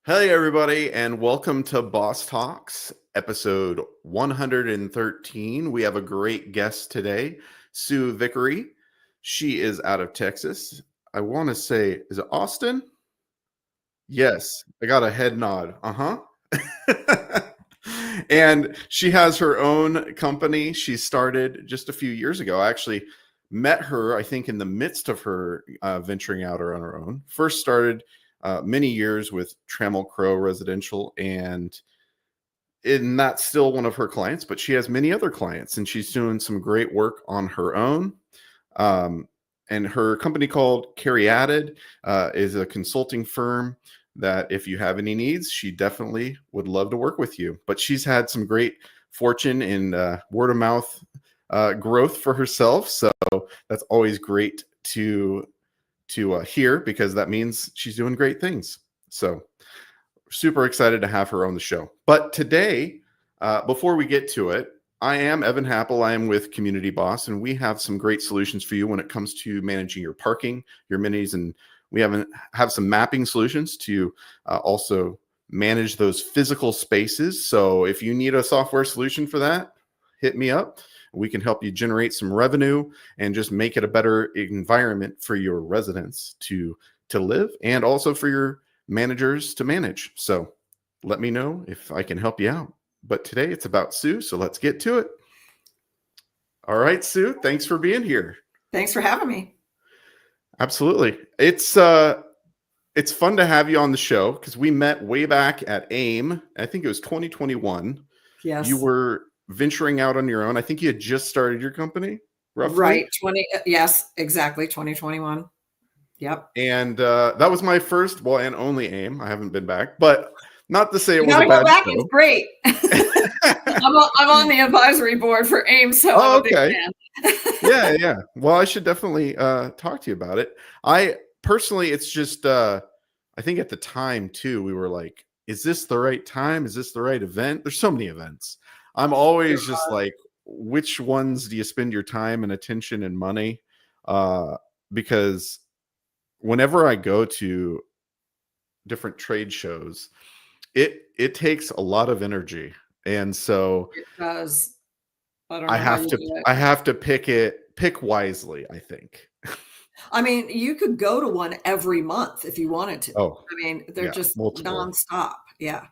Hey, everybody, and welcome to Boss Talks, episode 113. We have a great guest today, Sue Vickery. She is out of Texas. I want to say, is it Austin? Yes, I got a head nod. And she has her own company she started just a few years ago. I actually met her, I think, in the midst of her venturing out on her own. First started many years with Trammell Crow Residential, and that's still one of her clients, but she has many other clients, and she's doing some great work on her own. And her company called Caryatid is a consulting firm that if you have any needs, she definitely would love to work with you. But she's had some great fortune in word of mouth growth for herself. So that's always great to hear, because that means she's doing great things. So super excited to have her on the show. But today, before we get to it, I am Evan Happel. I am with Community Boss, and we have some great solutions for you when it comes to managing your parking, your minis, and we have some mapping solutions to also manage those physical spaces. So if you need a software solution for that, hit me up. We can help you generate some revenue and just make it a better environment for your residents to live, and also for your managers to manage. So let me know if I can help you out. But today it's about Sue, so let's get to it. All right, Sue, thanks for being here. Thanks for having me. Absolutely. It's fun to have you on the show because we met way back at AIM. I think it was 2021. Yes. You were venturing out on your own. I think you had just started your company, roughly. Right. Yes, exactly. 2021. Yep. And that was my first, well, and only AIM. I haven't been back, but not to say it was a bad go back. show. It's great. I'm on the advisory board for AIM, so I'm a big fan. Yeah. Well, I should definitely talk to you about it. I personally, it's just, I think at the time too, we were like, is this the right time? Is this the right event? There's so many events. I'm always just like, which ones do you spend your time and attention and money? Because whenever I go to different trade shows, it takes a lot of energy. And so it does. I have to pick wisely, I think. I mean, you could go to one every month if you wanted to. Oh, I mean, they're just nonstop. Yeah.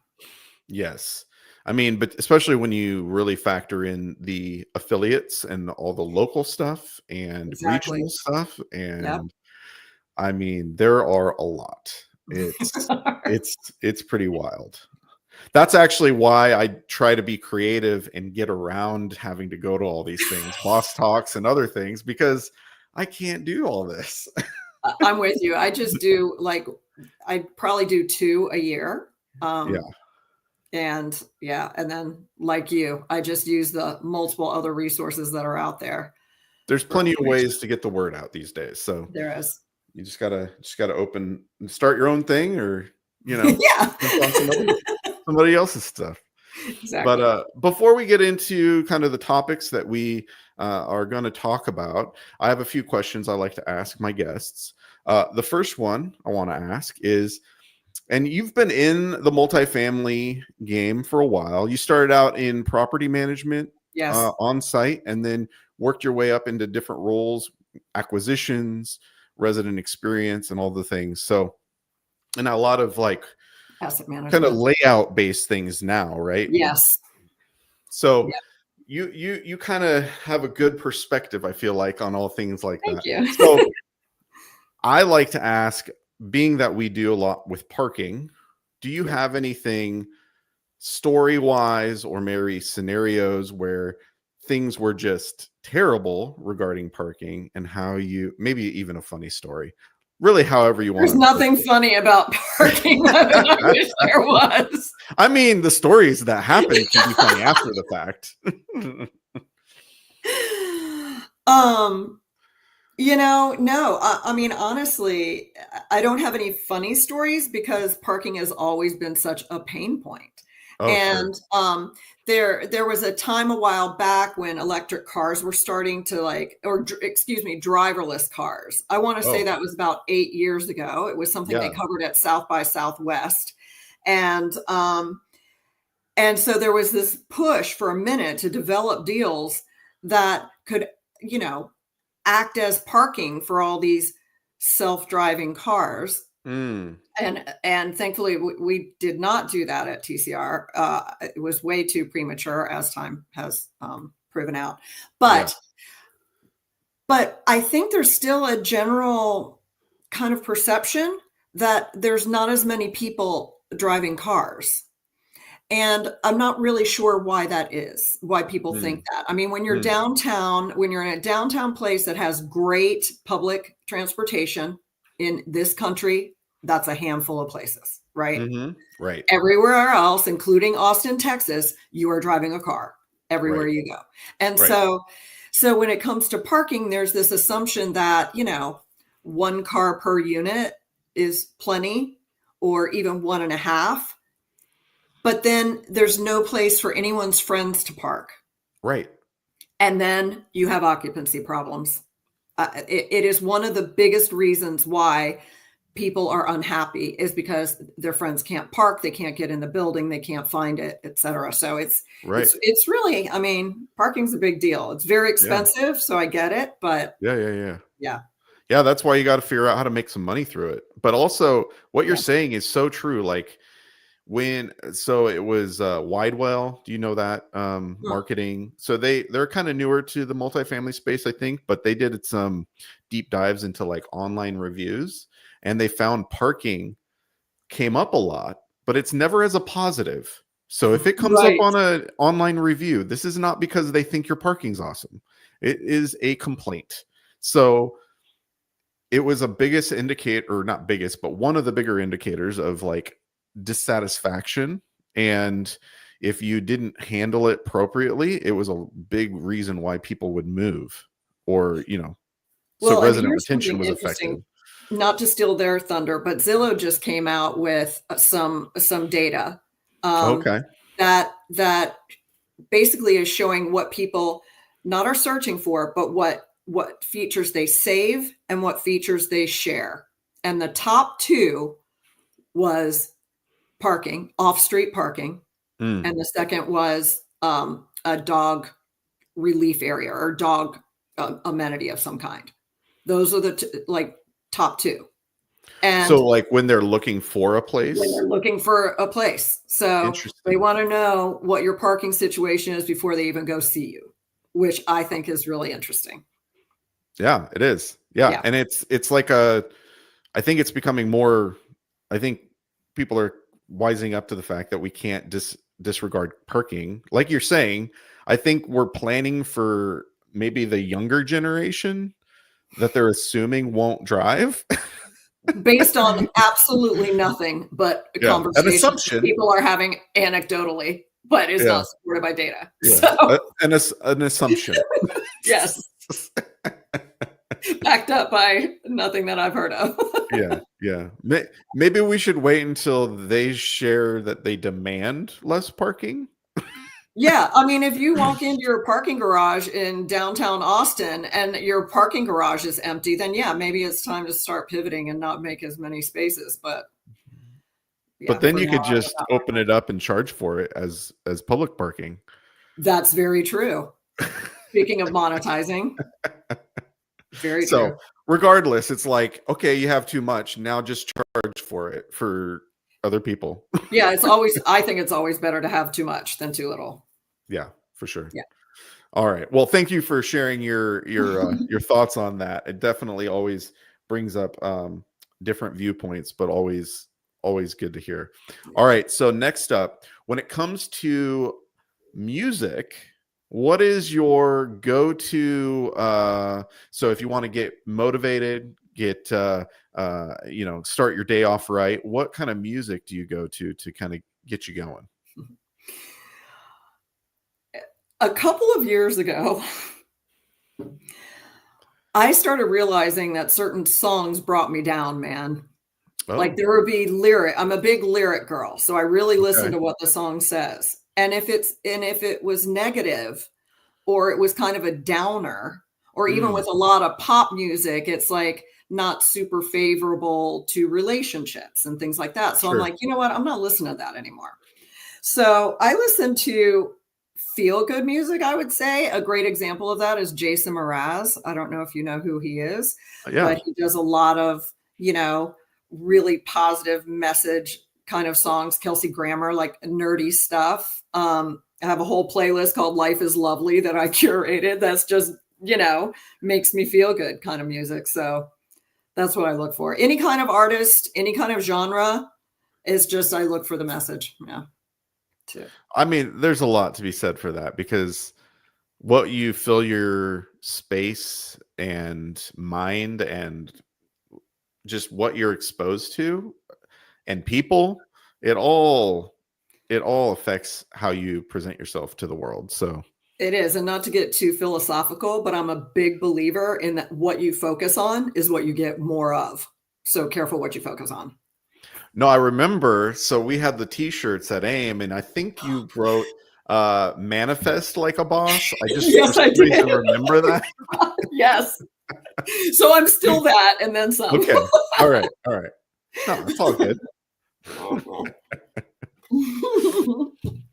Yes. I mean, but especially when you really factor in the affiliates and all the local stuff and regional stuff. And I mean, there are a lot. It's pretty wild. That's actually why I try to be creative and get around having to go to all these things, boss talks and other things, because I can't do all this. I'm with you. I just do I probably do 2 a year. And then like you, I just use the multiple other resources that are out there. There's plenty of ways to get the word out these days. So there is. You just gotta open and start your own thing, or somebody else's stuff. Exactly. But before we get into kind of the topics that we are going to talk about, I have a few questions I like to ask my guests. The first one I want to ask is, and you've been in the multifamily game for a while. You started out in property management, on site, and then worked your way up into different roles, acquisitions, resident experience, and all the things. So, and a lot of asset management, kind of layout based things now, right? Yes. So you kind of have a good perspective, I feel like, on all things like that. Thank you. So I like to ask, being that we do a lot with parking, do you have anything story wise or maybe scenarios where things were just terrible regarding parking, and how you, maybe even a funny story, really however you want. There's nothing funny about parking. I wish there was. I mean, the stories that happen can be funny after the fact. No. I mean, honestly, I don't have any funny stories because parking has always been such a pain point. And there was a time a while back when electric cars were starting to driverless cars. I want to say that was about 8 years ago. It was something they covered at South by Southwest. And so there was this push for a minute to develop deals that could, act as parking for all these self-driving cars. Mm. And thankfully we did not do that at TCR. It was way too premature, as time has proven out. But I think there's still a general kind of perception that there's not as many people driving cars. And I'm not really sure why that is, why people think that. I mean, when you're downtown, when you're in a downtown place that has great public transportation in this country, that's a handful of places, right? Mm-hmm. Right. Everywhere else, including Austin, Texas, you are driving a car everywhere you go. And so when it comes to parking, there's this assumption that, one car per unit is plenty, or even 1.5. But then there's no place for anyone's friends to park. Right. And then you have occupancy problems. It is one of the biggest reasons why people are unhappy, is because their friends can't park, they can't get in the building, they can't find it, et cetera. So it's really, I mean, parking's a big deal. It's very expensive, so I get it, but yeah, that's why you got to figure out how to make some money through it. But also, what you're saying is so true. Like, so it was Widewell, do you know that marketing? So they're kind of newer to the multifamily space, I think, but they did some deep dives into like online reviews, and they found parking came up a lot, but it's never as a positive. So if it comes up on an online review, this is not because they think your parking's awesome. It is a complaint. So it was a biggest indicator, or not biggest, but one of the bigger indicators of like dissatisfaction. And if you didn't handle it appropriately, it was a big reason why people would move, or so resident retention was affected. Not to steal their thunder, but Zillow just came out with some data that basically is showing what people not are searching for, but what features they save and what features they share. And the top two was parking, off-street parking. And the second was a dog relief area or dog amenity of some kind. Those are the top two. And so like when they're looking for a place? When they're looking for a place. So they want to know what your parking situation is before they even go see you, which I think is really interesting. Yeah, it is. Yeah. And it's like I think it's becoming more, I think people are wising up to the fact that we can't disregard parking. Like you're saying, I think we're planning for maybe the younger generation that they're assuming won't drive. Based on absolutely nothing but conversations people are having anecdotally, but is not supported by data. So. An assumption. Yes. Backed up by nothing that I've heard of. Yeah. Maybe we should wait until they share that they demand less parking. Yeah. I mean, if you walk into your parking garage in downtown Austin and your parking garage is empty, then maybe it's time to start pivoting and not make as many spaces. But then you could just open it up and charge for it as public parking. That's very true. Speaking of monetizing. Very true. So regardless, it's like, okay, you have too much. Now just charge for it for other people. Yeah, I think it's always better to have too much than too little. Yeah, for sure. Yeah. All right. Well, thank you for sharing your thoughts on that. It definitely always brings up different viewpoints, but always good to hear. All right. So next up, when it comes to music, what is your go-to? So if you want to get motivated, start your day off right, what kind of music do you go to kind of get you going? A couple of years ago, I started realizing that certain songs brought me down, man. Oh. Like there would be lyric. I'm a big lyric girl, so I really listen to what the song says. And if it was negative, or it was kind of a downer, or even with a lot of pop music, it's like not super favorable to relationships and things like that. So I'm like, you know what? I'm not listening to that anymore. So I listen to feel good music, I would say. A great example of that is Jason Mraz. I don't know if you know who he is, but he does a lot of, really positive message kind of songs, Kelsey Grammer, like nerdy stuff. I have a whole playlist called Life is Lovely that I curated. That's just, makes me feel good kind of music. So that's what I look for. Any kind of artist, any kind of genre is just, I look for the message. Yeah. Too. I mean, there's a lot to be said for that, because what you fill your space and mind and just what you're exposed to and people, it all affects how you present yourself to the world. So it is. And not to get too philosophical, but I'm a big believer in that what you focus on is what you get more of. So careful what you focus on. No, I remember. So we had the T-shirts at AIM, and I think you wrote "Manifest Like a Boss." I just yes, for some reason remember that. Yes. So I'm still that, and then some. Okay. All right. No, it's all good.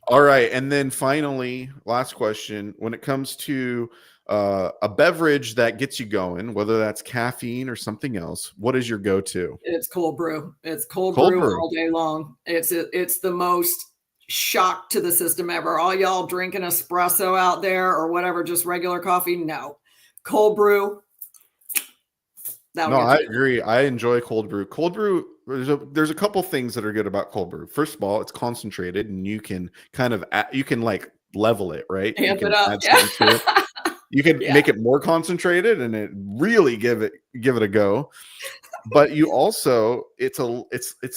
All right, and then finally, last question: when it comes to a beverage that gets you going, whether that's caffeine or something else, what is your go-to? It's cold brew. It's cold brew all day long. It's the most shock to the system ever. All y'all drinking espresso out there or whatever, just regular coffee. No, cold brew. No, I agree. I enjoy cold brew. Cold brew, there's a couple things that are good about cold brew. First of all, it's concentrated, and you can like level it, right? Amp it up. Yeah. You can make it more concentrated, and it really give it a go. But you also, it's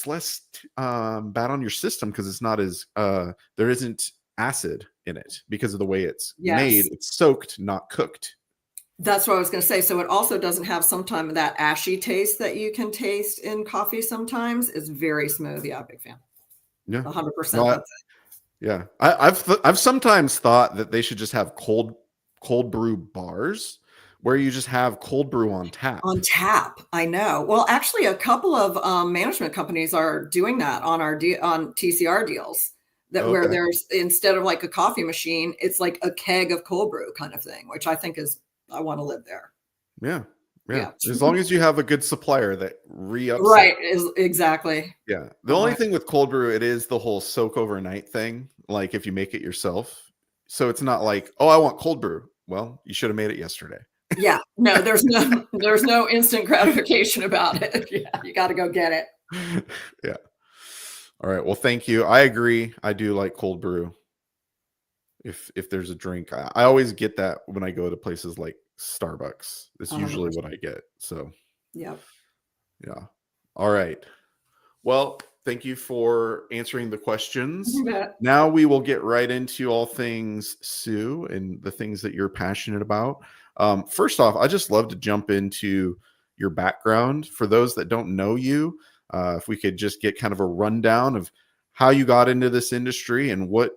less bad on your system, because it's not as there isn't acid in it because of the way it's made. It's soaked, not cooked. That's what I was going to say. So it also doesn't have sometimes that ashy taste that you can taste in coffee sometimes. It's very smooth. Yeah, big fan. Yeah, 100%. Yeah, I've sometimes thought that they should just have cold brew bars where you just have cold brew on tap. On tap, I know. Well, actually, a couple of management companies are doing that on on TCR deals. Where there's, instead of like a coffee machine, it's like a keg of cold brew kind of thing, which I think is, I want to live there. Yeah. As long as you have a good supplier that re-ups. Right. Exactly. Yeah. The only thing with cold brew, it is the whole soak overnight thing. Like if you make it yourself. So it's not like, oh, I want cold brew. Well, you should have made it yesterday. Yeah. No, there's no instant gratification about it. Yeah. You got to go get it. Yeah. All right. Well, thank you. I agree. I do like cold brew. If there's a drink, I always get that when I go to places like Starbucks. It's usually what I get. So yeah. All right. Well, thank you for answering the questions. Now we will get right into all things Sue and the things that you're passionate about. First off, I just love to jump into your background. For those that don't know you, if we could just get kind of a rundown of how you got into this industry and what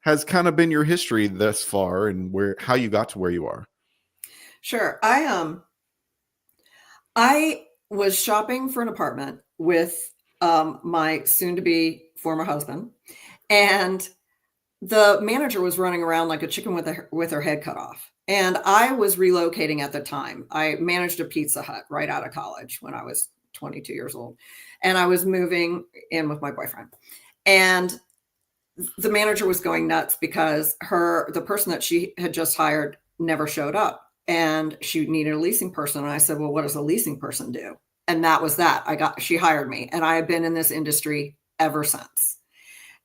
has kind of been your history thus far, and how you got to where you are. Sure. I was shopping for an apartment with my soon-to-be former husband, and the manager was running around like a chicken with her head cut off. And I was relocating at the time. I managed a Pizza Hut right out of college when I was 22 years old, and I was moving in with my boyfriend. And the manager was going nuts because the person that she had just hired never showed up, and she needed a leasing person. And I said, well, what does a leasing person do? And that was that. She hired me, and I have been in this industry ever since.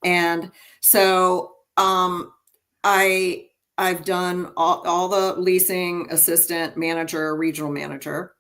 And so I've done all the leasing, assistant manager, regional manager.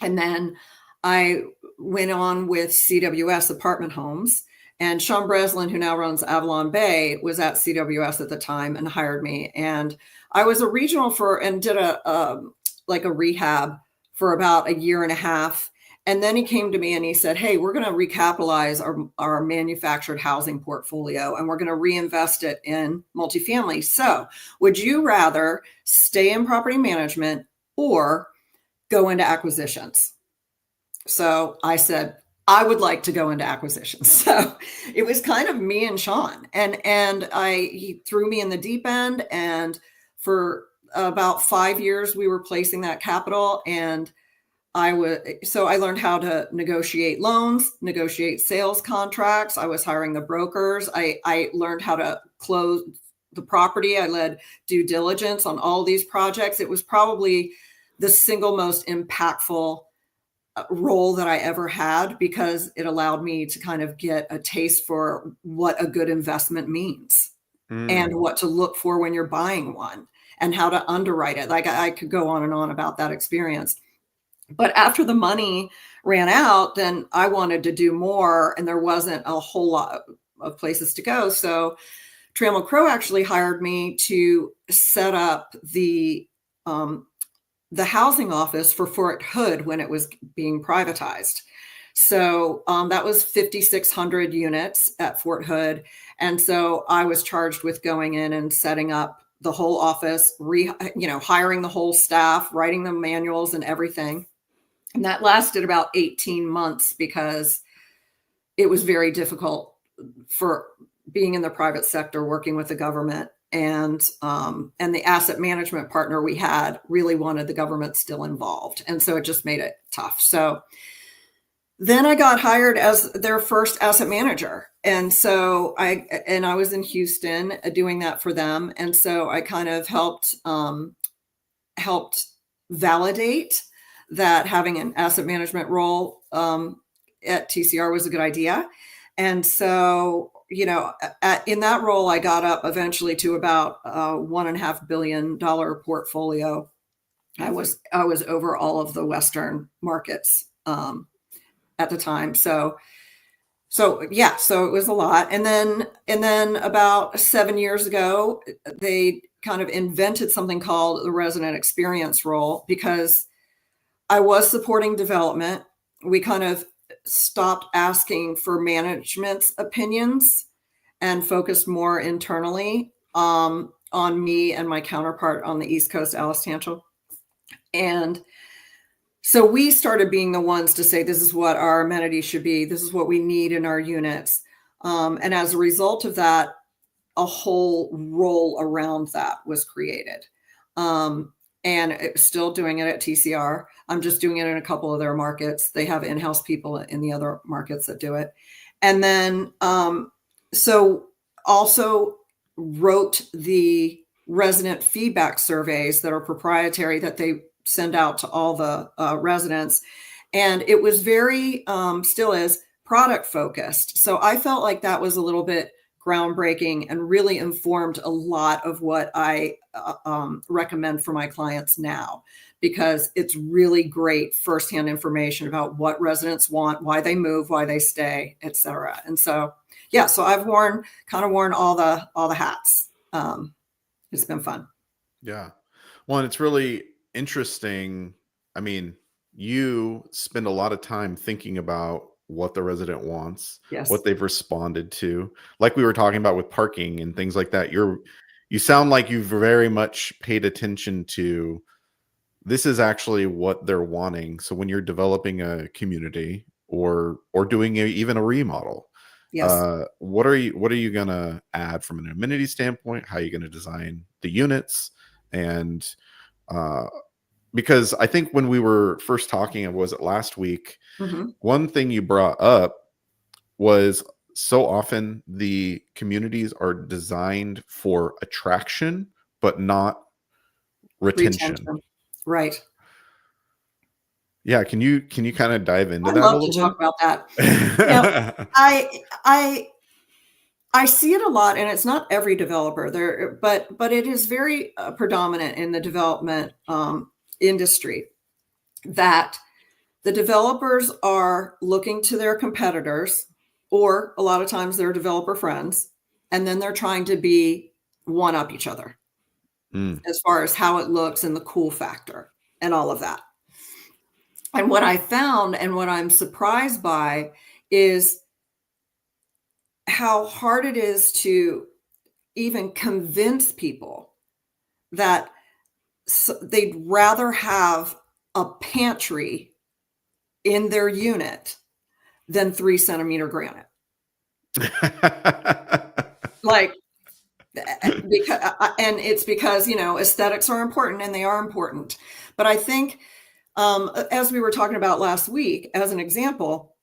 And then I went on with CWS Apartment Homes. And Sean Breslin, who now runs Avalon Bay, was at CWS at the time and hired me. And I was a regional and did a rehab for about a year and a half. And then he came to me and he said, hey, we're going to recapitalize our manufactured housing portfolio, and we're going to reinvest it in multifamily. So would you rather stay in property management or go into acquisitions. So I said, I would like to go into acquisitions. So it was kind of me and Sean, and he threw me in the deep end. And for about 5 years, we were placing that capital. And I learned how to negotiate loans, negotiate sales contracts. I was hiring the brokers. I learned how to close the property. I led due diligence on all these projects. It was probably the single most impactful role that I ever had, because it allowed me to kind of get a taste for what a good investment means and what to look for when you're buying one and how to underwrite it. Like I could go on and on about that experience. But after the money ran out, then I wanted to do more, and there wasn't a whole lot of places to go. So Trammell Crow actually hired me to set up the housing office for Fort Hood when it was being privatized. So that was 5,600 units at Fort Hood. And so I was charged with going in and setting up the whole office, hiring the whole staff, writing the manuals and everything. And that lasted about 18 months because it was very difficult for being in the private sector, working with the government. And the asset management partner we had really wanted the government still involved. And so it just made it tough. So then I got hired as their first asset manager. And so I was in Houston doing that for them. And so I kind of helped validate that having an asset management role at TCR was a good idea. And so, in that role, I got up eventually to about $1.5 billion portfolio. I was over all of the Western markets at the time. So it was a lot. And then about 7 years ago, they kind of invented something called the resident experience role, because I was supporting development. We kind of stopped asking for management's opinions and focused more internally on me and my counterpart on the East Coast, Alice Tanchel. And so we started being the ones to say, this is what our amenities should be. This is what we need in our units. And as a result of that, a whole role around that was created. And still doing it at TCR. I'm just doing it in a couple of their markets. They have in-house people in the other markets that do it. And then, so also wrote the resident feedback surveys that are proprietary that they send out to all the residents. And it was very, still is, product focused. So I felt like that was a little bit groundbreaking and really informed a lot of what I recommend for my clients now, because it's really great firsthand information about what residents want, why they move, why they stay, et cetera. And so, so I've worn all the hats. It's been fun. Yeah. Well, and it's really interesting. I mean, you spend a lot of time thinking about what the resident wants, Yes. what they've responded to. Like we were talking about with parking and things like that. You sound like you've very much paid attention to, this is actually what they're wanting. So when you're developing a community or doing even a remodel, yes, what are you going to add from an amenity standpoint? How are you going to design the units? And because I think when we were first talking, was it last week? mm-hmm. One thing you brought up was, so often the communities are designed for attraction, but not retention. Right. Yeah. Can you kind of dive into I'd that love a little to bit? talk about that. I see it a lot, and it's not every developer there, but it is very predominant in the development industry, that the developers are looking to their competitors, or a lot of times their developer friends, and then they're trying to one up each other as far as how it looks and the cool factor and all of that. And what I found, and what I'm surprised by, is how hard it is to even convince people that they'd rather have a pantry in their unit than 3-centimeter granite. Like, because, and it's because, aesthetics are important, and they are important. But I think, as we were talking about last week, as an example,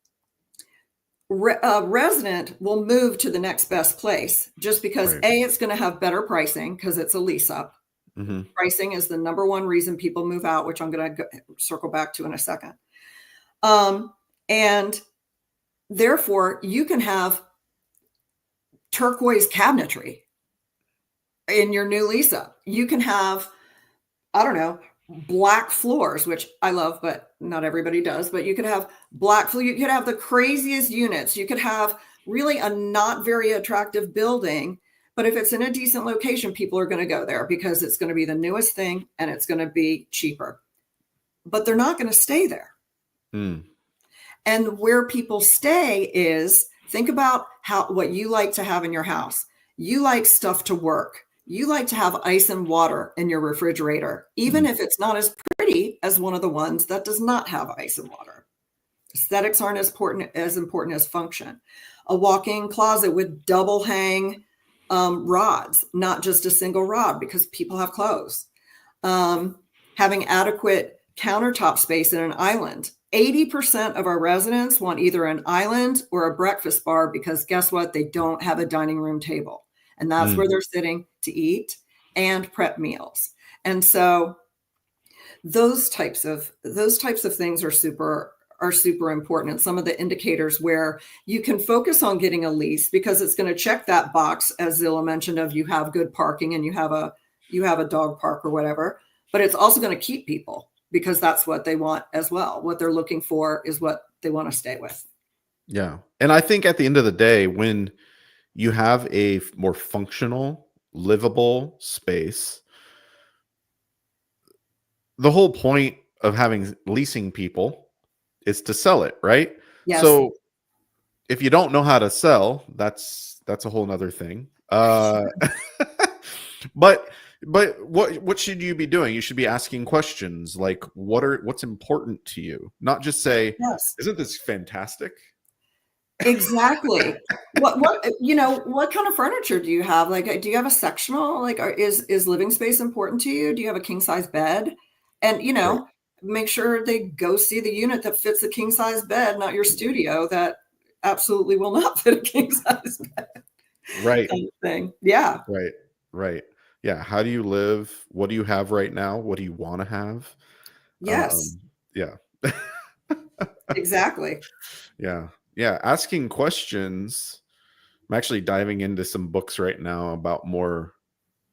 a resident will move to the next best place just because Right. it's going to have better pricing because it's a lease up. Mm-hmm. Pricing is the number one reason people move out, which I'm going to circle back to in a second. And therefore, you can have turquoise cabinetry in your new lease up. You can have, I don't know, black floors, which I love, but not everybody does. But you could have black floor. You could have the craziest units. You could have really a not very attractive building. But if it's in a decent location, people are going to go there because it's going to be the newest thing and it's going to be cheaper. But they're not going to stay there. Mm. And where people stay is, think about what you like to have in your house. You like stuff to work. You like to have ice and water in your refrigerator, even if it's not as pretty as one of the ones that does not have ice and water. Aesthetics aren't as important as function. A walk-in closet with double hang rods, not just a single rod, because people have clothes. Having adequate countertop space in an island. 80% of our residents want either an island or a breakfast bar because guess what? They don't have a dining room table. And that's where they're sitting to eat and prep meals. And so those types of things are super important. And some of the indicators where you can focus on getting a lease because it's going to check that box, as Zilla mentioned, of you have good parking and you have a dog park or whatever, but it's also going to keep people because that's what they want as well. What they're looking for is what they want to stay with. Yeah. And I think at the end of the day, when you have a more functional, livable space, the whole point of leasing people is to sell it, right? Yes. So if you don't know how to sell, that's a whole nother thing. But what should you be doing? You should be asking questions like what's important to you? Not just say, yes, isn't this fantastic? Exactly. What kind of furniture do you have? Like, do you have a sectional? Like, is living space important to you? Do you have a king size bed? And Right. make sure they go see the unit that fits the king size bed, not your studio that absolutely will not fit a king size bed. Right. Kind of thing. Yeah. Right. Right. Yeah. How do you live? What do you have right now? What do you want to have? Yes. Yeah. Exactly. Yeah. Yeah. Asking questions. I'm actually diving into some books right now about more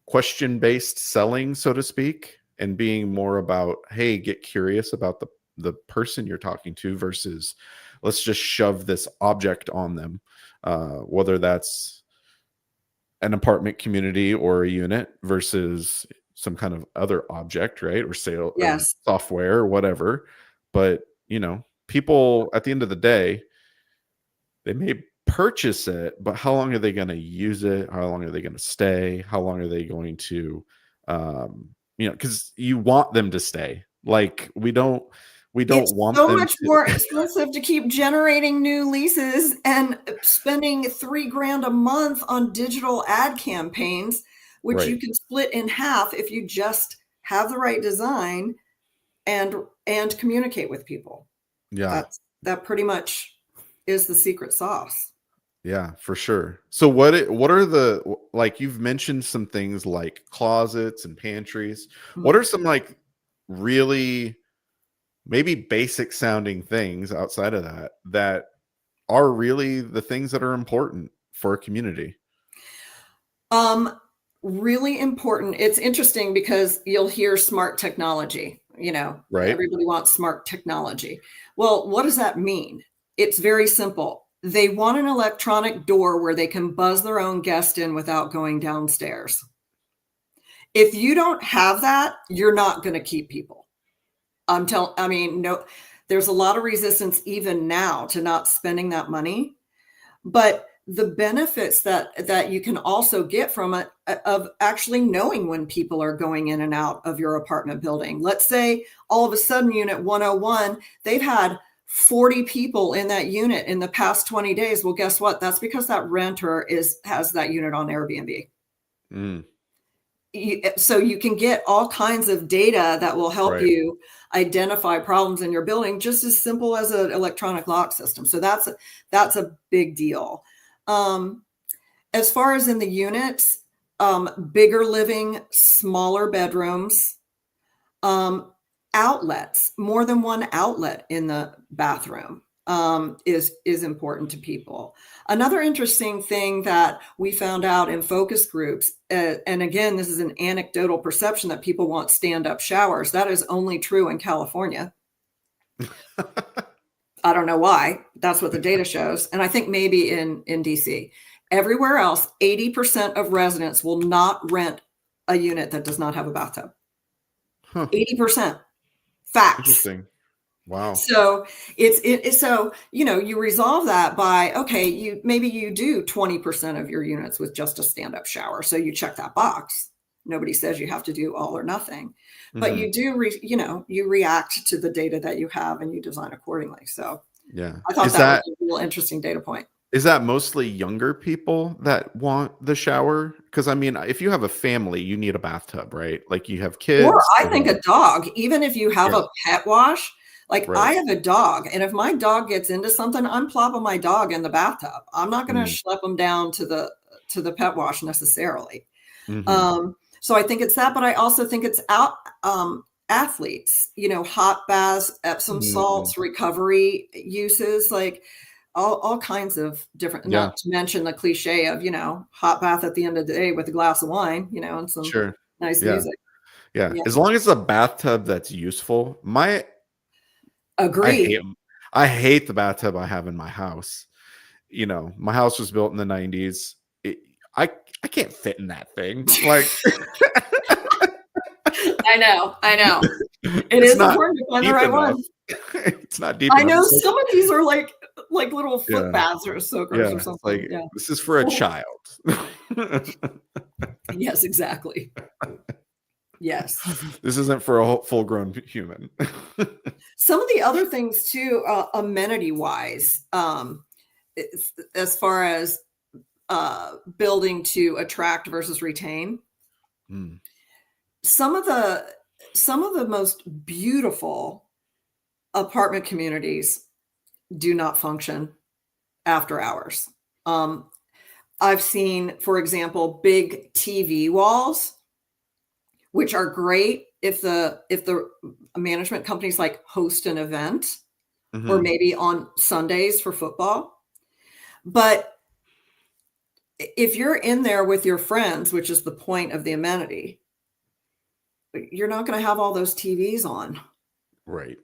question-based selling, so to speak, and being more about, hey, get curious about the person you're talking to versus let's just shove this object on them, whether that's an apartment community or a unit versus some kind of other object, right? Or sale or Yes. software or whatever. But, people at the end of the day, they may purchase it, but how long are they going to use it? How long are they going to stay? How long are they going to, because you want them to stay. Like we don't It's want so them much to. more expensive to keep generating new leases and spending $3,000 a month on digital ad campaigns, which you Right. can split in half if you just have the right design and communicate with people. Yeah. That pretty much is the secret sauce. Yeah, for sure. So what are like you've mentioned some things like closets and pantries. What are some like really maybe basic sounding things outside of that are really the things that are important for a community? Really important. It's interesting because you'll hear smart technology, Right? everybody wants smart technology. Well, what does that mean? It's very simple. They want an electronic door where they can buzz their own guest in without going downstairs. If you don't have that, you're not going to keep people. No, there's a lot of resistance even now to not spending that money. But the benefits that you can also get from it, of actually knowing when people are going in and out of your apartment building. Let's say all of a sudden unit 101, they've had 40 people in that unit in the past 20 days. Well, guess what? That's because that renter has that unit on Airbnb. So you can get all kinds of data that will help you identify problems in your building, just as simple as an electronic lock system. So that's a big deal. As far as in the units, bigger living, smaller bedrooms, outlets, more than one outlet in the bathroom is important to people. Another interesting thing that we found out in focus groups, and again, this is an anecdotal perception that people want stand-up showers. That is only true in California. I don't know why. That's what the data shows. And I think maybe in DC. Everywhere else, 80% of residents will not rent a unit that does not have a bathtub. 80%. Facts. Interesting. Wow. So so, you resolve that by, okay, maybe you do 20% of your units with just a stand-up shower. So you check that box. Nobody says you have to do all or nothing, but you do, you react to the data that you have and you design accordingly. So yeah, I thought that was a real interesting data point. Is that mostly younger people that want the shower? Because I mean, if you have a family, you need a bathtub, right? Like you have kids. Or I think a dog, even if you have a pet wash, like I have a dog, and if my dog gets into something, I'm plopping my dog in the bathtub. I'm not going to schlep him down to the pet wash necessarily. So I think it's that, but I also think it's athletes, hot baths, Epsom salts, recovery uses, like all kinds of different, not to mention the cliche of, hot bath at the end of the day with a glass of wine, and some nice music. Yeah. As long as it's a bathtub that's useful. Agree. I hate the bathtub I have in my house. My house was built in the 90s. I can't fit in that thing. Like I know. It is important to find the right one. It's not deep enough. I know some of these are like little foot baths or soakers or something. Like, this is for a child. Yes, exactly. Yes. This isn't for a full-grown human. Some of the other things too, amenity-wise, as far as building to attract versus retain. Some of the most beautiful apartment communities do not function after hours. I've seen, for example, big TV walls, which are great if the management companies like host an event or maybe on Sundays for football. But if you're in there with your friends, which is the point of the amenity, you're not going to have all those TVs on. Right.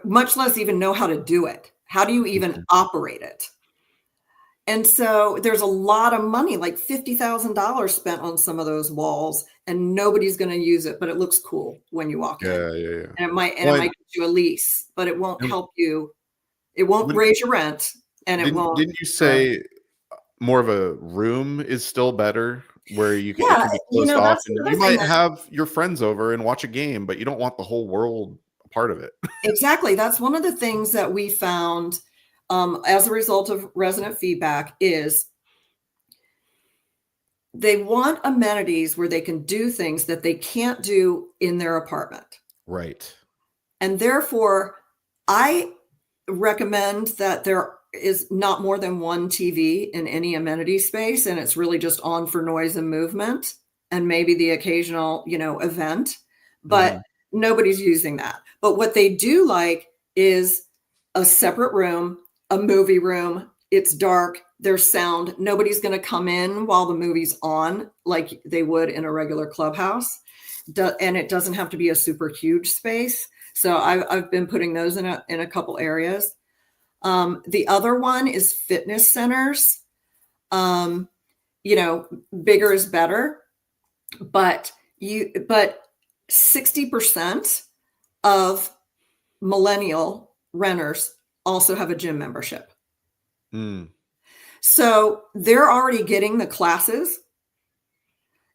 Much less even know how to do it. How do you even operate it? And so there's a lot of money, like $50,000 spent on some of those walls, and nobody's going to use it, but it looks cool when you walk in. Yeah. And it might get you a lease, but it won't help you. It won't raise your rent, and it won't. Didn't you say more of a room is still better, where you can, it can be closed off, and you might have your friends over and watch a game, but you don't want the whole world a part of it. Exactly. That's one of the things that we found as a result of resident feedback is they want amenities where they can do things that they can't do in their apartment. Right. And therefore, I recommend that there is not more than one TV in any amenity space, and it's really just on for noise and movement and maybe the occasional, event, but nobody's using that. But what they do like is a separate room, a movie room. It's dark, there's sound. Nobody's going to come in while the movie's on like they would in a regular clubhouse. And it doesn't have to be a super huge space. So I've been putting those in a couple areas. The other one is fitness centers. Bigger is better, but 60% of millennial renters also have a gym membership. So they're already getting the classes.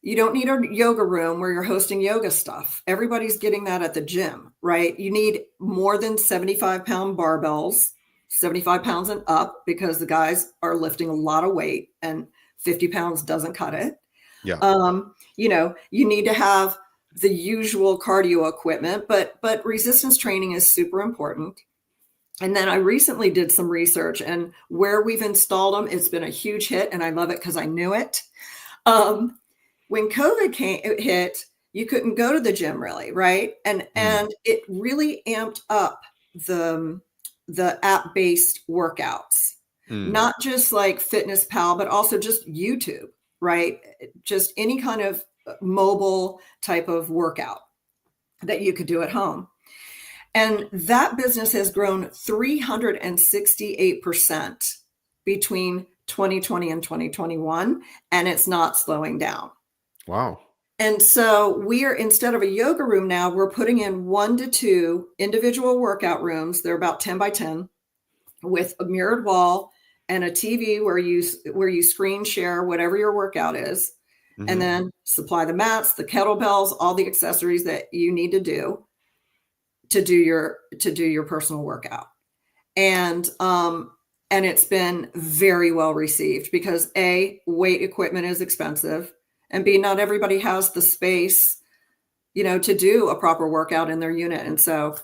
You don't need a yoga room where you're hosting yoga stuff. Everybody's getting that at the gym, right? You need more than 75-pound barbells, 75 pounds and up, because the guys are lifting a lot of weight and 50 pounds doesn't cut it. Yeah. You need to have the usual cardio equipment, but resistance training is super important. And then I recently did some research, and where we've installed them, it's been a huge hit, and I love it because I knew it. When COVID hit, you couldn't go to the gym really, right? And it really amped up the app-based workouts, not just like Fitness Pal, but also just YouTube, right? Just any kind of mobile type of workout that you could do at home. And that business has grown 368% between 2020 and 2021, and it's not slowing down. Wow. And so instead of a yoga room now, we're putting in 1 to 2 individual workout rooms. They're about 10 by 10 with a mirrored wall and a TV where you screen share whatever your workout is, and then supply the mats, the kettlebells, all the accessories that you need to do your personal workout. And it's been very well received because A, weight equipment is expensive, and B, not everybody has the space, to do a proper workout in their unit. And so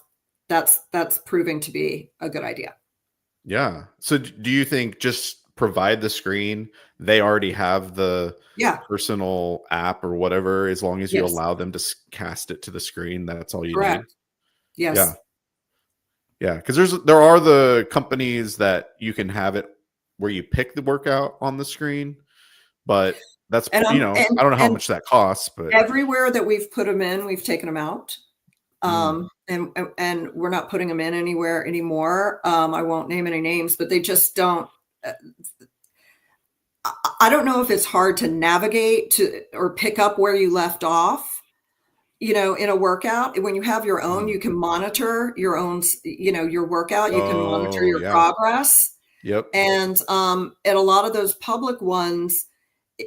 that's proving to be a good idea. Yeah. So do you think just provide the screen, they already have the personal app or whatever, as long as you allow them to cast it to the screen, that's all you need? Yes. Yeah. Yeah. Because there are the companies that you can have it where you pick the workout on the screen, but that's, I don't know how much that costs, but everywhere that we've put them in, we've taken them out. And we're not putting them in anywhere anymore. I won't name any names, but they just don't. I don't know if it's hard to navigate or pick up where you left off, in a workout. When you have your own, you can monitor your own, your workout. You can monitor your progress. Yep. And at a lot of those public ones,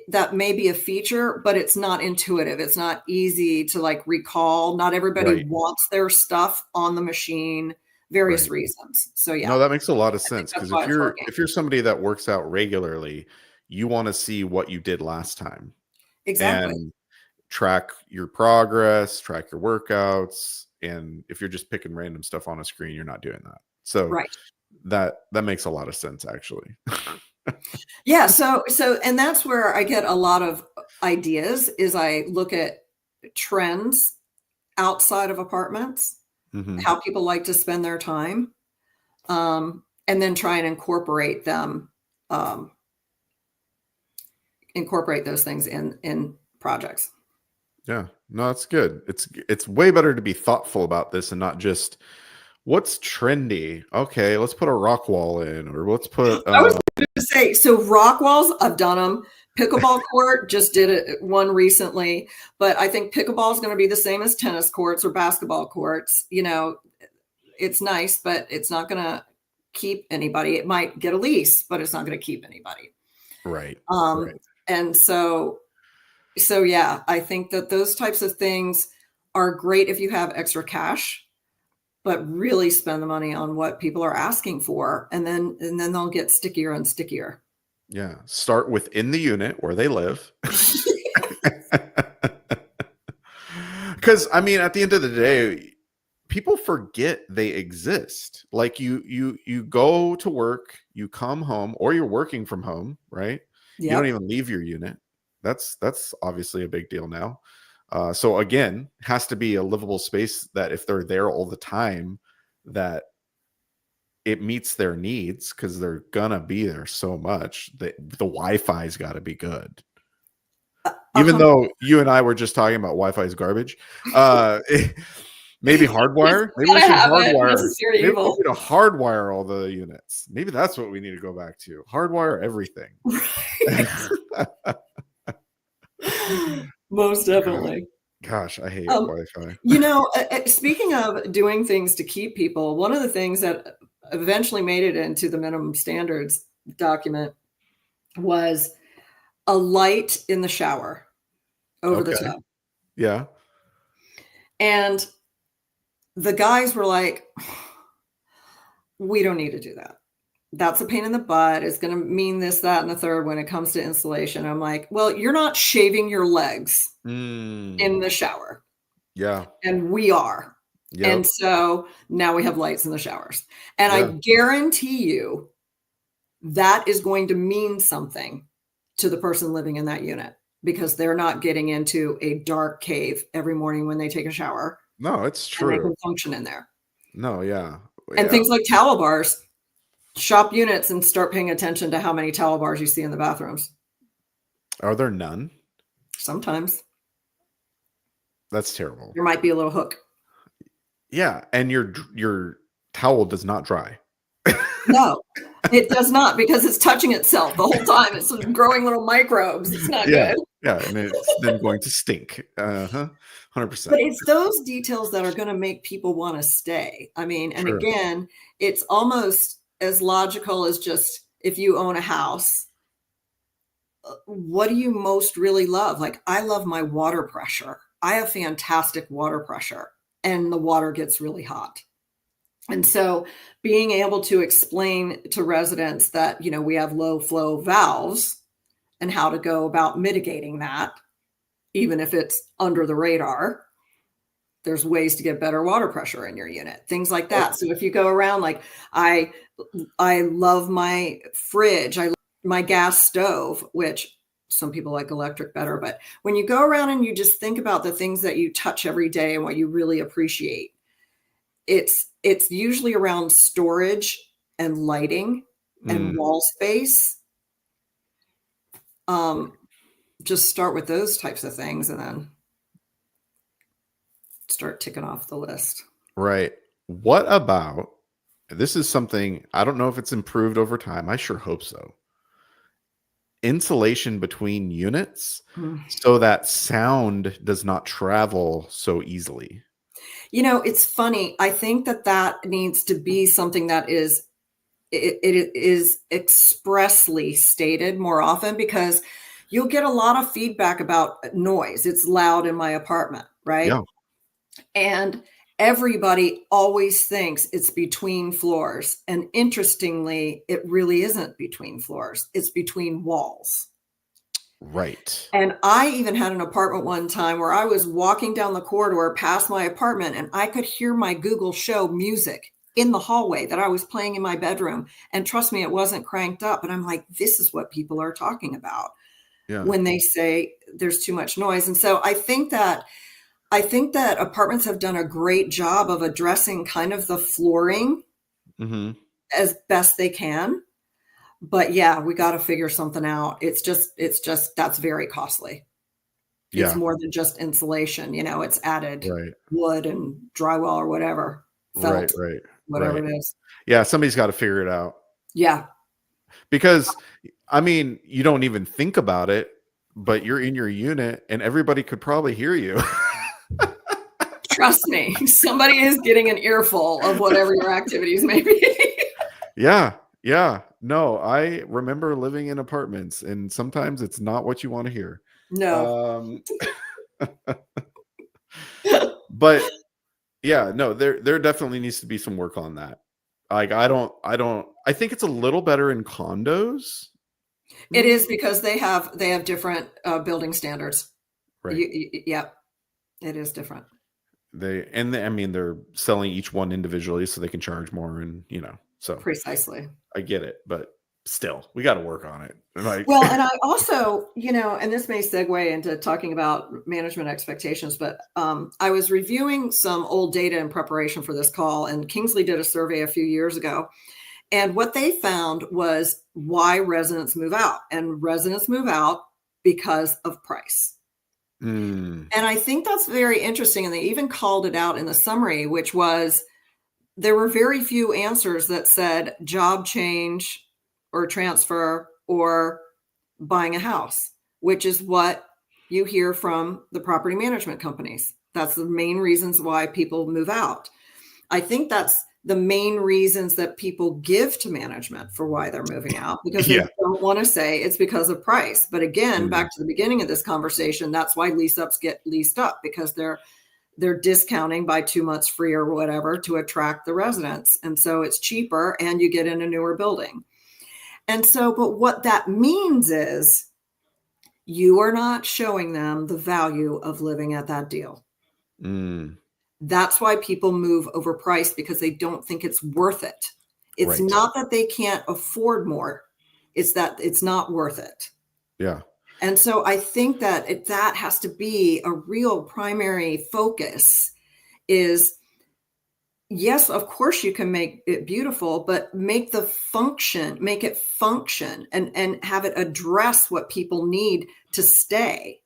that may be a feature, but it's not intuitive. It's not easy to recall. Not everybody wants their stuff on the machine, various reasons. So yeah. No, that makes a lot of sense, because if you're somebody that works out regularly, you want to see what you did last time. Exactly. And track your progress, track your workouts. And if you're just picking random stuff on a screen, you're not doing that. So that makes a lot of sense, actually. Yeah. So, and that's where I get a lot of ideas, is I look at trends outside of apartments, how people like to spend their time, and then try and incorporate those things in projects. Yeah, no, that's good. It's way better to be thoughtful about this and not just what's trendy. Okay, let's put a rock wall in, or let's put. I was going to say, so rock walls, I've done them. Pickleball court, just did one recently, but I think pickleball is going to be the same as tennis courts or basketball courts. It's nice, but it's not going to keep anybody. It might get a lease, but it's not going to keep anybody. Right. And so yeah, I think that those types of things are great if you have extra cash, but really spend the money on what people are asking for, and then they'll get stickier and stickier. Yeah. Start within the unit where they live. Because at the end of the day, people forget they exist. Like you go to work, you come home, or you're working from home, right? Yep. You don't even leave your unit. That's obviously a big deal now. So again, has to be a livable space that if they're there all the time, that it meets their needs, because they're gonna be there so much. The Wi-Fi's got to be good. Even though you and I were just talking about Wi-Fi is garbage, maybe hardwire. Maybe we should hardwire. Maybe we need to hardwire all the units. Maybe that's what we need to go back to. Hardwire everything. Most definitely. Gosh, I hate Wi-Fi. Speaking of doing things to keep people, one of the things that eventually made it into the minimum standards document was a light in the shower over the Okay. tub. Yeah. And the guys were like, we don't need to do that. That's a pain in the butt. It's going to mean this, that, and the third when it comes to installation. I'm like, well, you're not shaving your legs in the shower. Yeah. And we are. Yep. And so now we have lights in the showers. And I guarantee you that is going to mean something to the person living in that unit, because they're not getting into a dark cave every morning when they take a shower. No, it's And they true. can function in there. No, yeah. And things like towel bars, shop units and start paying attention to how many towel bars you see in the bathrooms. Are there none? Sometimes. That's terrible. There might be a little hook. Yeah, and your towel does not dry. No, it does not, because it's touching itself the whole time. It's growing little microbes. It's not good. Yeah, and it's then going to stink. 100%. But it's those details that are going to make people want to stay. I mean, and again, it's almost as logical as just if you own a house, what do you most really love? Like, I love my water pressure. I have fantastic water pressure, and the water gets really hot. And so being able to explain to residents that, we have low flow valves and how to go about mitigating that, even if it's under the radar, there's ways to get better water pressure in your unit, things like that. So if you go around, like, I love my fridge, I love my gas stove, which some people like electric better, but when you go around and you just think about the things that you touch every day and what you really appreciate, it's usually around storage and lighting and wall space. Just start with those types of things and then start ticking off the list. Right. What about, this is something, I don't know if it's improved over time. I sure hope so. Insulation between units so that sound does not travel so easily. It's funny. I think that needs to be something that is expressly stated more often, because you'll get a lot of feedback about noise. It's loud in my apartment, right? Yeah. And everybody always thinks it's between floors. And interestingly, it really isn't between floors. It's between walls. Right. And I even had an apartment one time where I was walking down the corridor past my apartment and I could hear my Google Show music in the hallway that I was playing in my bedroom. And trust me, it wasn't cranked up. And I'm like, this is what people are talking about when they say there's too much noise. And so I think that apartments have done a great job of addressing kind of the flooring as best they can. But yeah, we got to figure something out. It's just that's very costly. Yeah. It's more than just insulation, it's added wood and drywall or whatever. Felt, whatever it is. Yeah, somebody's got to figure it out. Yeah. Because I mean, you don't even think about it, but you're in your unit and everybody could probably hear you. Trust me, somebody is getting an earful of whatever your activities may be. Yeah. No, I remember living in apartments, and sometimes it's not what you want to hear. No. But yeah, no, there definitely needs to be some work on that. Like, I think it's a little better in condos. It is, because they have different building standards. Right. Yep. It is different. I mean, they're selling each one individually so they can charge more, and so precisely. I get it, but still, we got to work on it. Like, well, and I also, and this may segue into talking about management expectations, but I was reviewing some old data in preparation for this call, and Kingsley did a survey a few years ago. And what they found was why residents move out. And residents move out because of price. And I think that's very interesting. And they even called it out in the summary, which was, there were very few answers that said job change or transfer or buying a house, which is what you hear from the property management companies. That's the main reasons why people move out. I think that's the main reasons that people give to management for why they're moving out, because they don't want to say it's because of price. But again, back to the beginning of this conversation, that's why lease ups get leased up, because they're discounting by 2 months free or whatever to attract the residents. And so it's cheaper and you get in a newer building. And so, but what that means is you are not showing them the value of living at that deal. That's why people move overpriced, because they don't think it's worth it. It's not that they can't afford more. It's that it's not worth it. Yeah. And so I think that that has to be a real primary focus is, yes, of course you can make it beautiful, but make it function and have it address what people need to stay.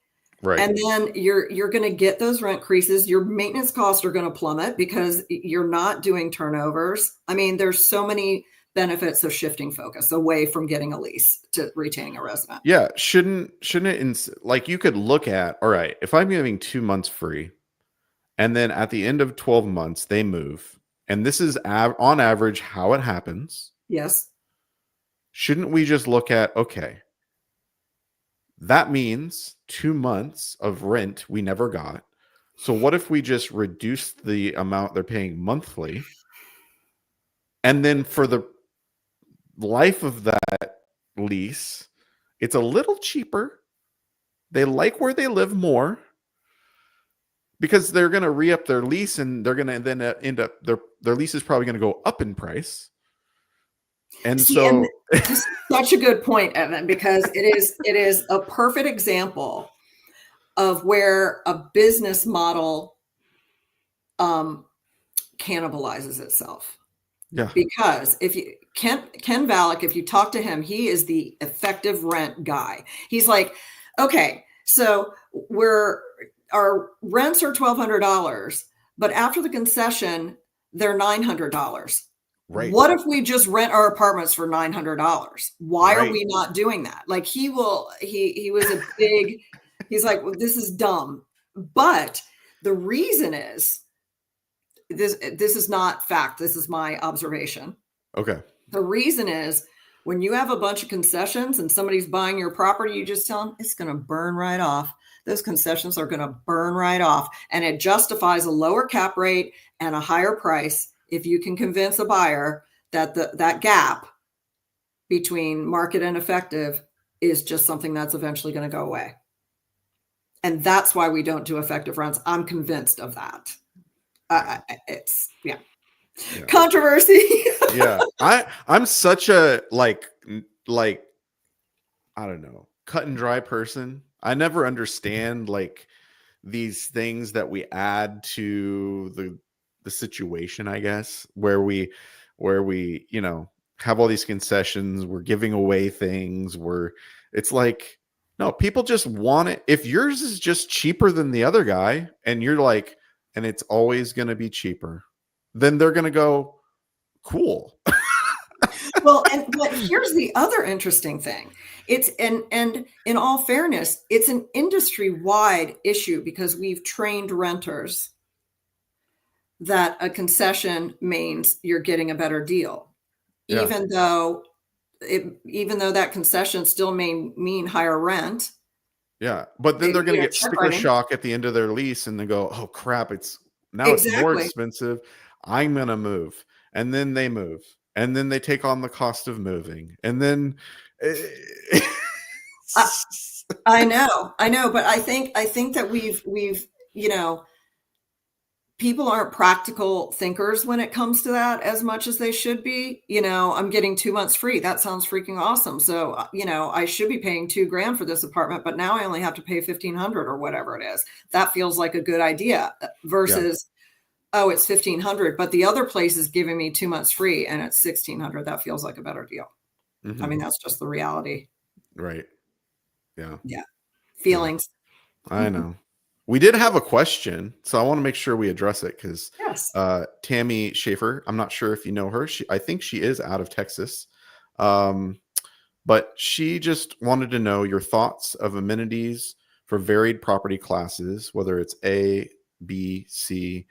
Right. And then you're going to get those rent increases. Your maintenance costs are going to plummet because you're not doing turnovers. I mean, there's so many benefits of shifting focus away from getting a lease to retaining a resident. Yeah. Shouldn't it, like, you could look at, all right, if I'm giving 2 months free and then at the end of 12 months, they move, and this is on average how it happens. Yes. Shouldn't we just look at, okay, that means 2 months of rent we never got. So what if we just reduce the amount they're paying monthly? And then for the life of that lease, it's a little cheaper. They like where they live more because they're going to re-up their lease, and they're going to then end up, their lease is probably going to go up in price. And so this is such a good point, Evan, because it is a perfect example of where a business model cannibalizes itself. Yeah. Because if you Ken Valak, if you talk to him, he is the effective rent guy. He's like, okay, so our rents are $1,200, but after the concession, they're $900. Right. What if we just rent our apartments for $900? Why are we not doing that? Like, he was a big, he's like, well, this is dumb. But the reason is, this is not fact. This is my observation. Okay. The reason is, when you have a bunch of concessions and somebody's buying your property, you just tell them it's going to burn right off. Those concessions are going to burn right off. And it justifies a lower cap rate and a higher price if you can convince a buyer that that gap between market and effective is just something that's eventually going to go away. And that's why we don't do effective rents. I'm convinced of that. It's controversy. Yeah. I'm such a like, I don't know, cut and dry person. I never understand like these things that we add to the situation, I guess, where we, you know, have all these concessions, we're giving away things, it's like, no, people just want it. If yours is just cheaper than the other guy, and you're like, and it's always going to be cheaper, then they're going to go, cool. Well, but here's the other interesting thing. It's and in all fairness, it's an industry-wide issue, because we've trained renters that a concession means you're getting a better deal, even though that concession still may mean higher rent. Yeah, but then they're going to get sticker shock at the end of their lease, and they go, "Oh crap! It's more expensive. I'm going to move," and then they move, and then they take on the cost of moving, and then I know, but I think that we've you know, people aren't practical thinkers when it comes to that as much as they should be. You know, I'm getting 2 months free. That sounds freaking awesome. So, you know, I should be paying $2,000 for this apartment, but now I only have to pay $1,500 or whatever it is. That feels like a good idea versus, oh, it's $1,500, but the other place is giving me 2 months free and it's $1,600. That feels like a better deal. Mm-hmm. I mean, that's just the reality. Right. Yeah. Yeah. Feelings. Yeah. I know. We did have a question, so I want to make sure we address it, because Tammy Schaefer, I'm not sure if you know her. I think she is out of Texas, but she just wanted to know your thoughts of amenities for varied property classes, whether it's A, B, C,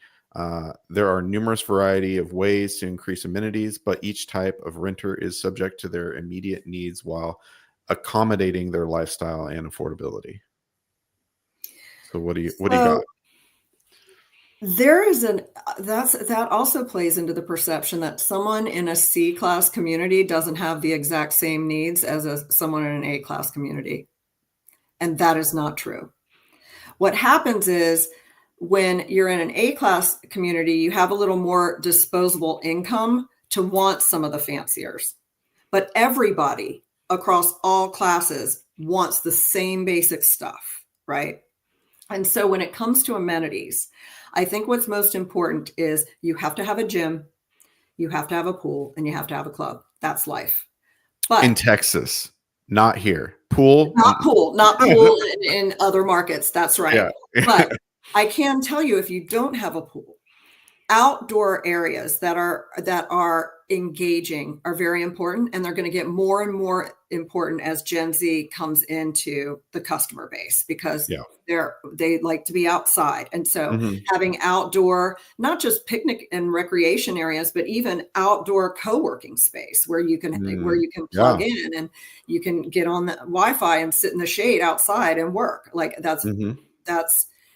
There are numerous variety of ways to increase amenities, but each type of renter is subject to their immediate needs while accommodating their lifestyle and affordability. So what do you got? There is that also plays into the perception that someone in a C-class community doesn't have the exact same needs as someone in an A-class community. And that is not true. What happens is when you're in an A-class community, you have a little more disposable income to want some of the fanciers. But everybody across all classes wants the same basic stuff, right? And so when it comes to amenities, I think what's most important is you have to have a gym, you have to have a pool, and you have to have a club. That's life. But in Texas, not here. Pool? Not pool in other markets. That's right. Yeah. But I can tell you, if you don't have a pool, outdoor areas that are engaging are very important, and they're going to get more and more important as Gen Z comes into the customer base, because they like to be outside. And so having outdoor, not just picnic and recreation areas, but even outdoor co-working space where you can plug in and you can get on the Wi-Fi and sit in the shade outside and work. Like that's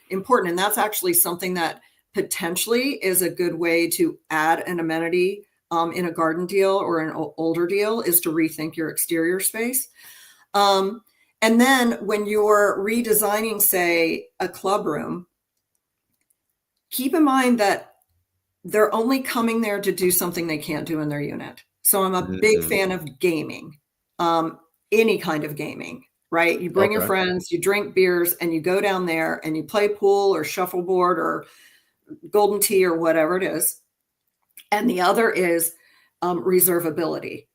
important. And that's actually something that potentially is a good way to add an amenity in a garden deal or an older deal, is to rethink your exterior space. And then when you're redesigning, say, a club room, keep in mind that they're only coming there to do something they can't do in their unit. So I'm a big fan of gaming, any kind of gaming, right? You bring your friends, you drink beers, and you go down there and you play pool or shuffleboard or golden tee or whatever it is. And the other is reservability.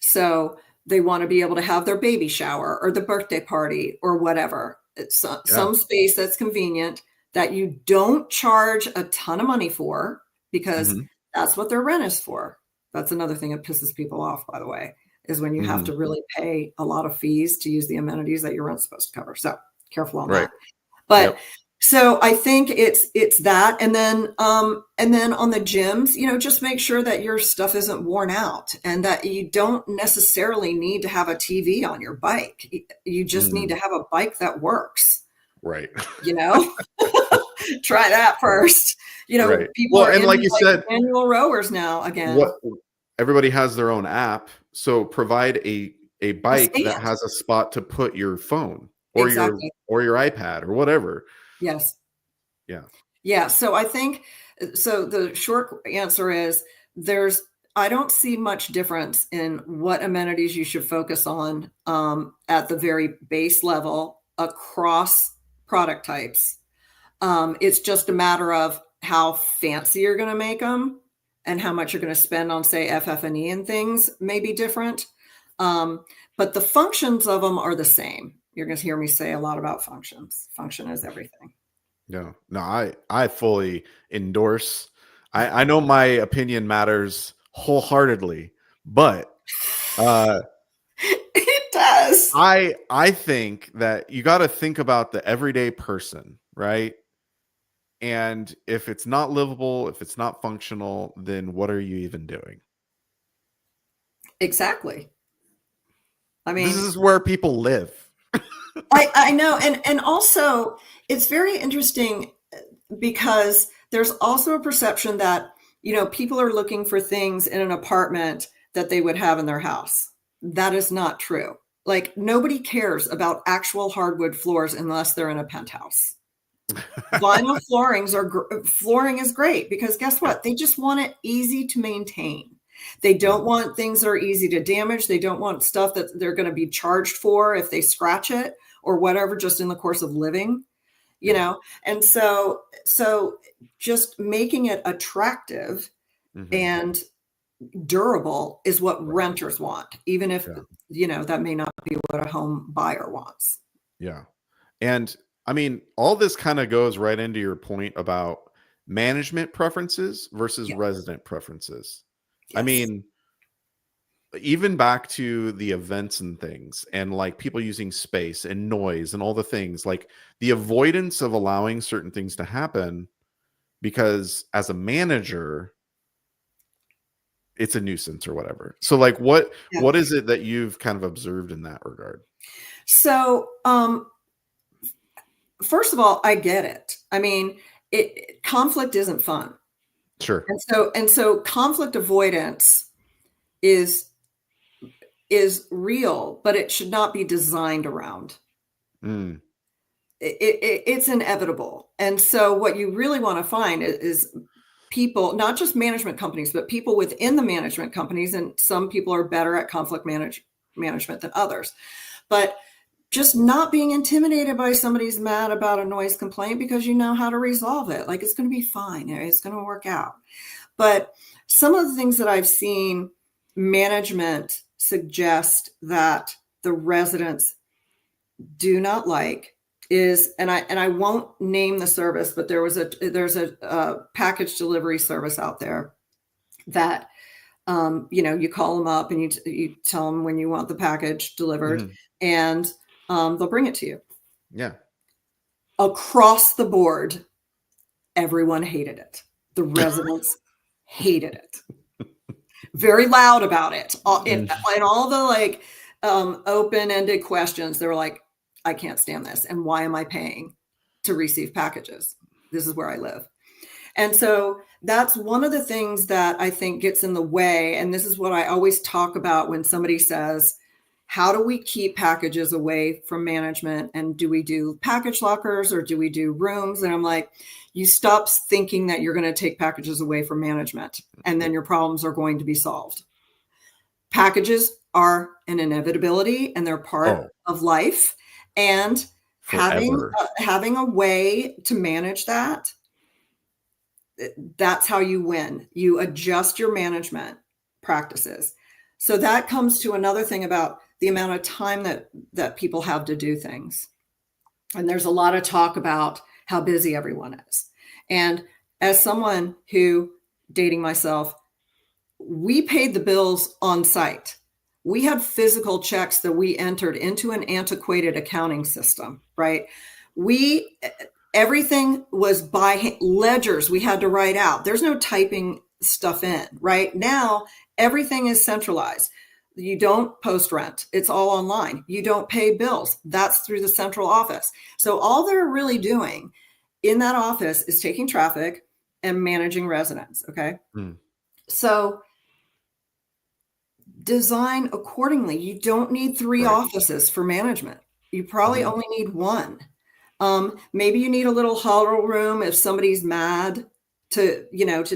So they want to be able to have their baby shower or the birthday party or whatever. It's some space that's convenient that you don't charge a ton of money for, because that's what their rent is for. That's another thing that pisses people off, by the way, is when you have to really pay a lot of fees to use the amenities that your rent's supposed to cover. So careful on that. But so I think it's that. And then on the gyms, just make sure that your stuff isn't worn out and that you don't necessarily need to have a TV on your bike. You just need to have a bike that works. Right. Try that first. People are, and like you said, manual rowers now again. Everybody has their own app. So provide a bike that has a spot to put your phone or your iPad or whatever. Yes. Yeah. Yeah. So I think, the short answer is I don't see much difference in what amenities you should focus on at the very base level across product types. It's just a matter of how fancy you're going to make them and how much you're going to spend on, say, FF&E and things may be different. But the functions of them are the same. You're going to hear me say a lot about functions. Function is everything. No, I fully endorse. I know my opinion matters wholeheartedly, but it does. I think that you got to think about the everyday person, right? And if it's not livable, if it's not functional, then what are you even doing? Exactly. I mean, this is where people live. I know. And also it's very interesting because there's also a perception that, people are looking for things in an apartment that they would have in their house. That is not true. Like, nobody cares about actual hardwood floors unless they're in a penthouse. Vinyl flooring is great because guess what? They just want it easy to maintain. They don't want things that are easy to damage. They don't want stuff that they're going to be charged for if they scratch it or whatever, just in the course of living, And so just making it attractive and durable is what renters want, even if, that may not be what a home buyer wants. Yeah. And I mean, all this kind of goes right into your point about management preferences versus resident preferences. Yes. I mean, even back to the events and things and like people using space and noise and all the things, like the avoidance of allowing certain things to happen because as a manager, it's a nuisance or whatever. So like what is it that you've kind of observed in that regard? So, first of all, I get it. I mean, conflict isn't fun. Sure. And so conflict avoidance is real, but it should not be designed around. It's inevitable. And so what you really want to find is people, not just management companies, but people within the management companies. And some people are better at conflict management than others, but just not being intimidated by somebody's mad about a noise complaint because you know how to resolve it. Like, it's going to be fine. It's going to work out. But some of the things that I've seen management suggest that the residents do not like is, and I won't name the service, but there's a package delivery service out there that, you call them up and you tell them when you want the package delivered, and they'll bring it to you. Yeah. Across the board, everyone hated it. The residents hated it. Very loud about it. And all the open-ended questions, they were like, I can't stand this. And why am I paying to receive packages? This is where I live. And so that's one of the things that I think gets in the way. And this is what I always talk about when somebody says, how do we keep packages away from management? And do we do package lockers or do we do rooms? And I'm like, you stop thinking that you're going to take packages away from management and then your problems are going to be solved. Packages are an inevitability and they're part of life. And having a way to manage that, that's how you win. You adjust your management practices. So that comes to another thing about the amount of time that people have to do things. And there's a lot of talk about how busy everyone is. And as someone who, dating myself, we paid the bills on site. We had physical checks that we entered into an antiquated accounting system, right? Everything was by ledgers we had to write out. There's no typing stuff in. Right now, everything is centralized. You don't post rent. It's all online. You don't pay bills. That's through the central office. So all they're really doing in that office is taking traffic and managing residents. Okay. So design accordingly. You don't need 3 offices for management. You probably only need 1. Maybe you need a little huddle room if somebody's mad to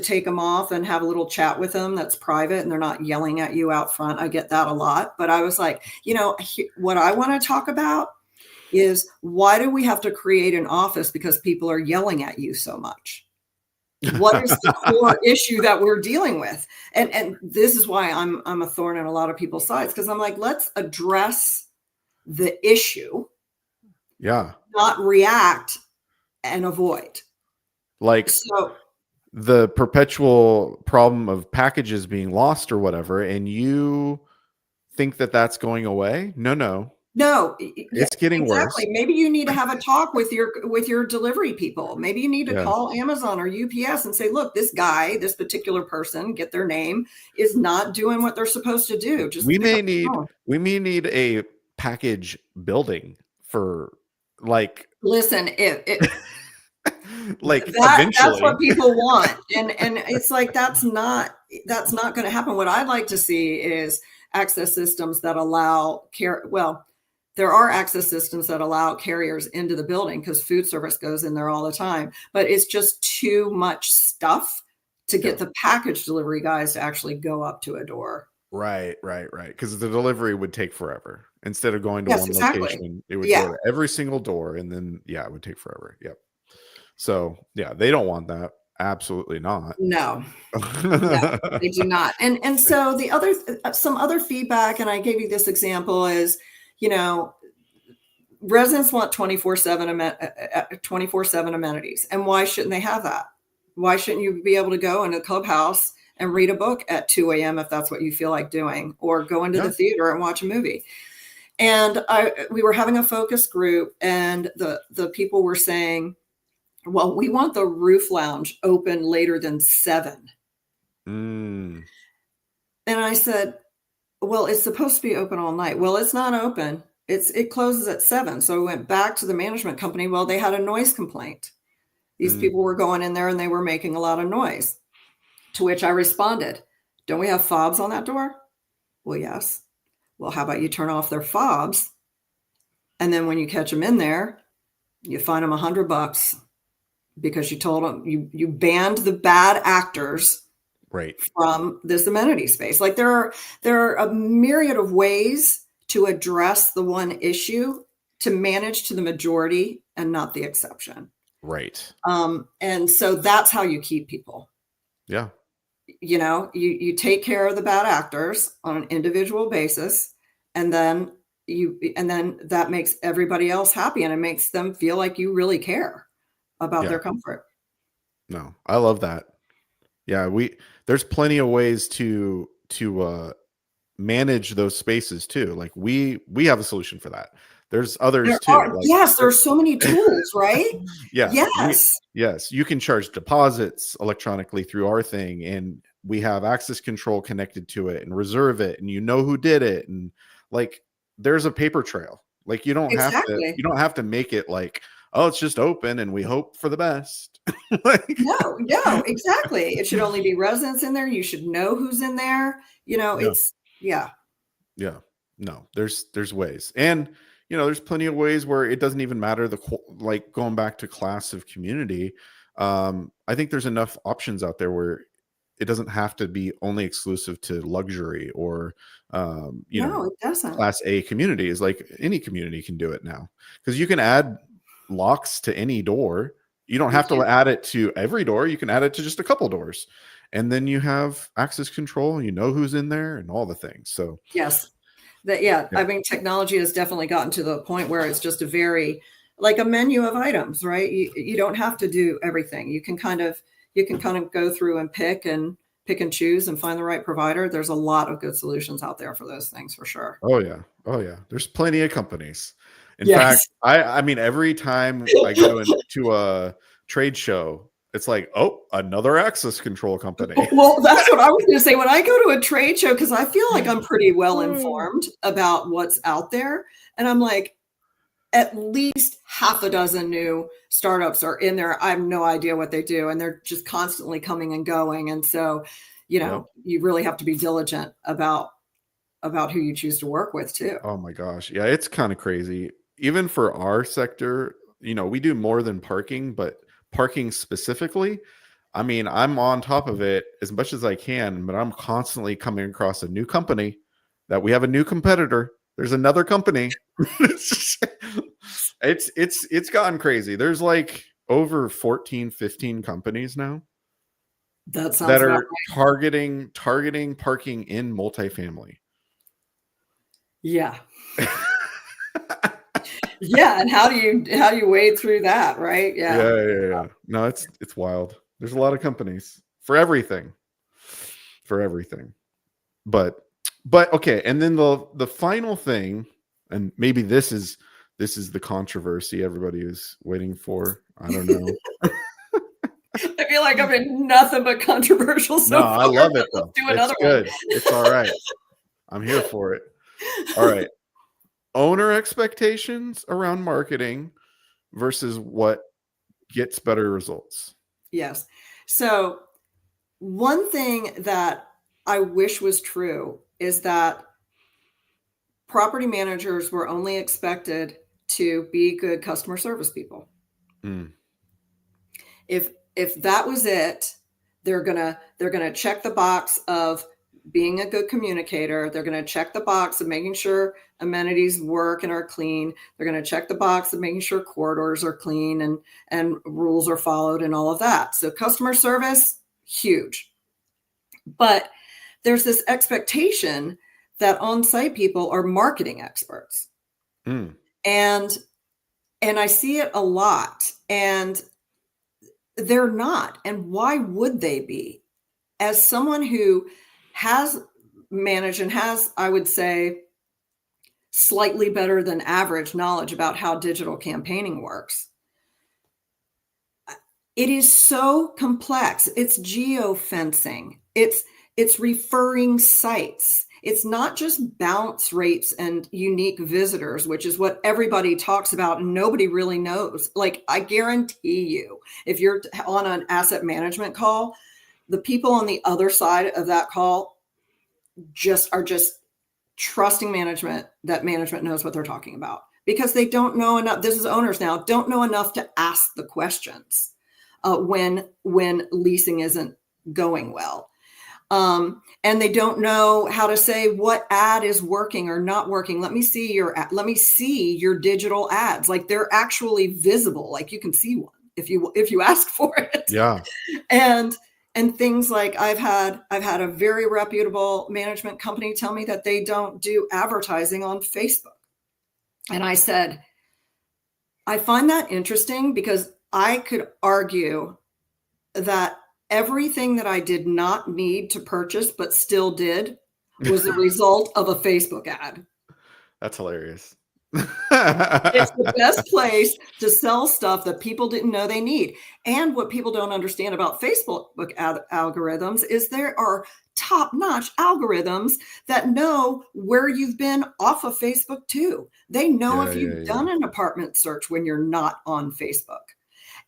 take them off and have a little chat with them that's private and they're not yelling at you out front. I get that a lot. But I was like, what I want to talk about is, why do we have to create an office because people are yelling at you so much? What is the core issue that we're dealing with? And this is why I'm a thorn in a lot of people's sides, because I'm like, let's address the issue. Yeah. Not react and avoid. The perpetual problem of packages being lost or whatever, and you think that that's going away? No, it's getting worse. Maybe you need to have a talk with your delivery people. Maybe you need to call Amazon or UPS and say, look, this particular person, get their name, is not doing what they're supposed to do. We may need a package building for listen, eventually that's what people want. And it's like, that's not going to happen. What I'd like to see is access systems that allow there are access systems that allow carriers into the building because food service goes in there all the time, but it's just too much stuff to get the package delivery guys to actually go up to a door. Right. Because the delivery would take forever. Instead of going to one location, it would go to every single door, and then it would take forever. Yep. So they don't want that. Absolutely not. No, they do not. And so some other feedback, and I gave you this example, is residents want 24/7 amenities, and why shouldn't they have that? Why shouldn't you be able to go in a clubhouse and read a book at 2 a.m. if that's what you feel like doing, or go into the theater and watch a movie? And we were having a focus group, and the people were saying, Well, we want the roof lounge open later than 7. Mm. And I said, well, it's supposed to be open all night. Well, it's not open. It closes at 7. So we went back to the management company. Well, they had a noise complaint. These Mm. people were going in there and they were making a lot of noise. To which I responded, don't we have fobs on that door? Well, yes. Well, how about you turn off their fobs? And then when you catch them in there, you fine them $100 because you told them you banned the bad actors Right. from this amenity space. Like there are a myriad of ways to address the one issue to manage to the majority and not the exception. Right. And so that's how you keep people. Yeah. You take care of the bad actors on an individual basis, and then that makes everybody else happy, and it makes them feel like you really care about their comfort. No, I love that. Yeah, there's plenty of ways to manage those spaces too. Like we have a solution for that. There's others too. Yes, there's so many tools, right? Yeah. Yes. You can charge deposits electronically through our thing, and we have access control connected to it and reserve it, and you know who did it, and like there's a paper trail. Like you don't have to make it like, oh, it's just open and we hope for the best. No, exactly. It should only be residents in there. You should know who's in there. Yeah. No, there's ways. And there's plenty of ways where it doesn't even matter like going back to class of community. I think there's enough options out there where it doesn't have to be only exclusive to luxury or No, it doesn't. class A communities. Like any community can do it now, because you can add locks to any door. You don't have to add it to every door. You can add it to just a couple doors, and then you have access control. You know who's in there and all the things. So yes. I mean, technology has definitely gotten to the point where it's just like a menu of items, right? You don't have to do everything. You can kind of go through and pick and choose and find the right provider. There's a lot of good solutions out there for those things, for sure. Oh yeah. There's plenty of companies. In fact, I mean, every time I go into a trade show, it's like, oh, another access control company. Well, that's what I was going to say. When I go to a trade show, because I feel like I'm pretty well informed about what's out there, and I'm like, at least half a dozen new startups are in there. I have no idea what they do, and they're just constantly coming and going. And so, you really have to be diligent about who you choose to work with too. Oh my gosh. Yeah, it's kind of crazy. Even for our sector, we do more than parking, but parking specifically, I mean, I'm on top of it as much as I can, but I'm constantly coming across a new company that we have a new competitor. There's another company. It's gotten crazy. There's like over 14, 15 companies now that are targeting parking in multifamily. Yeah. Yeah, and how do you wade through that, right? Yeah. No, it's wild. There's a lot of companies for everything. But okay, and then the final thing, and maybe this is the controversy everybody is waiting for. I don't know. I feel like I've been nothing but controversial so far. I love it though. Do another one. It's all right. I'm here for it. All right. Owner expectations around marketing versus what gets better results. Yes. So one thing that I wish was true is that property managers were only expected to be good customer service people. Mm. If that was it, they're gonna check the box of being a good communicator. They're going to check the box of making sure amenities work and are clean. They're going to check the box of making sure corridors are clean and rules are followed and all of that. So customer service, huge. But there's this expectation that on-site people are marketing experts. Mm. And I see it a lot, and they're not. And why would they be? As someone who has managed and has, I would say, slightly better than average knowledge about how digital campaigning works, It is so complex. It's geofencing. It's referring sites. It's not just bounce rates and unique visitors, which is what everybody talks about and nobody really knows. Like, I guarantee you, if you're on an asset management call, the people on the other side of that call are just trusting management, that management knows what they're talking about, because they don't know enough. This is owners now, don't know enough to ask the questions when leasing isn't going well. And they don't know how to say what ad is working or not working. Let me see your digital ads. Like, they're actually visible. Like, you can see one if you ask for it. Yeah. And things like, I've had a very reputable management company tell me that they don't do advertising on Facebook. And I said, I find that interesting, because I could argue that everything that I did not need to purchase but still did was the result of a Facebook ad. That's hilarious. It's the best place to sell stuff that people didn't know they need. And what people don't understand about Facebook algorithms is there are top-notch algorithms that know where you've been off of Facebook too. They know if you've done an apartment search when you're not on Facebook.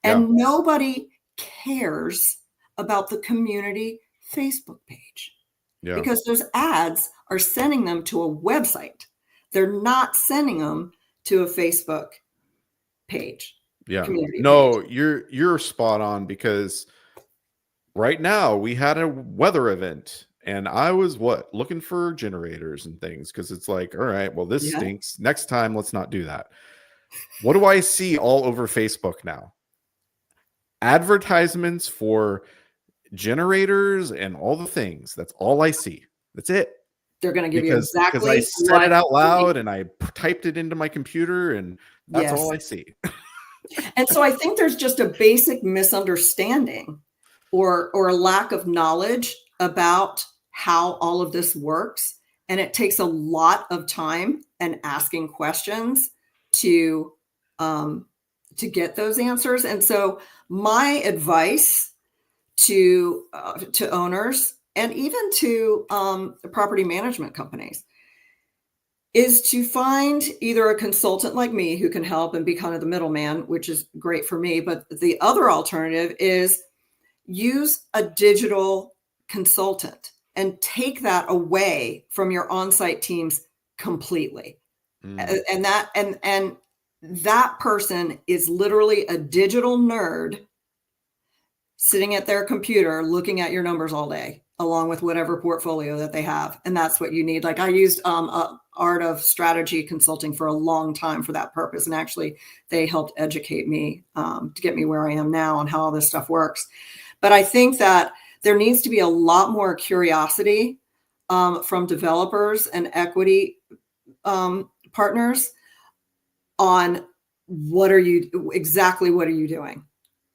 And nobody cares about the community Facebook page, because those ads are sending them to a website. They're not sending them to a Facebook page. Yeah. No, page. You're spot on, because right now we had a weather event and I was looking for generators and things, because it's like, all right, well, this stinks. Next time, let's not do that. What do I see all over Facebook now? Advertisements for generators and all the things. That's all I see. That's it. They're going to give you exactly because I said it out loud and I typed it into my computer, and that's all I see. And so I think there's just a basic misunderstanding or a lack of knowledge about how all of this works. And it takes a lot of time and asking questions to get those answers. And so my advice to owners, and even to property management companies, is to find either a consultant like me who can help and be kind of the middleman, which is great for me. But the other alternative is use a digital consultant and take that away from your on-site teams completely. And that person is literally a digital nerd sitting at their computer looking at your numbers all day, along with whatever portfolio that they have. And that's what you need. Like, I used Art of Strategy Consulting for a long time for that purpose. And actually, they helped educate me to get me where I am now on how all this stuff works. But I think that there needs to be a lot more curiosity from developers and equity partners on what are you doing? Exactly what are you doing?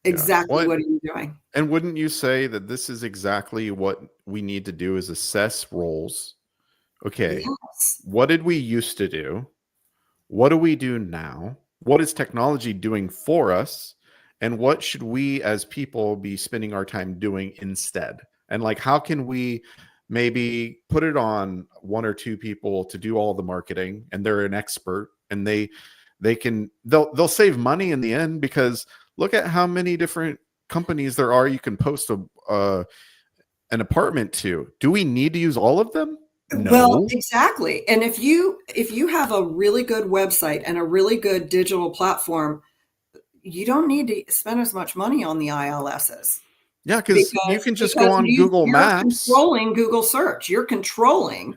What are you doing? And wouldn't you say that this is exactly what we need to do, is assess roles? Okay. Yes. What did we used to do? What do we do now? What is technology doing for us? And what should we as people be spending our time doing instead? And like, how can we maybe put it on one or two people to do all the marketing, and they're an expert, and they'll save money in the end, because look at how many different companies there are you can post an apartment to. Do we need to use all of them? No. Well, exactly. And if you have a really good website and a really good digital platform, you don't need to spend as much money on the ILSs. Yeah, because you can just go on Google Maps. You're controlling Google search. You're controlling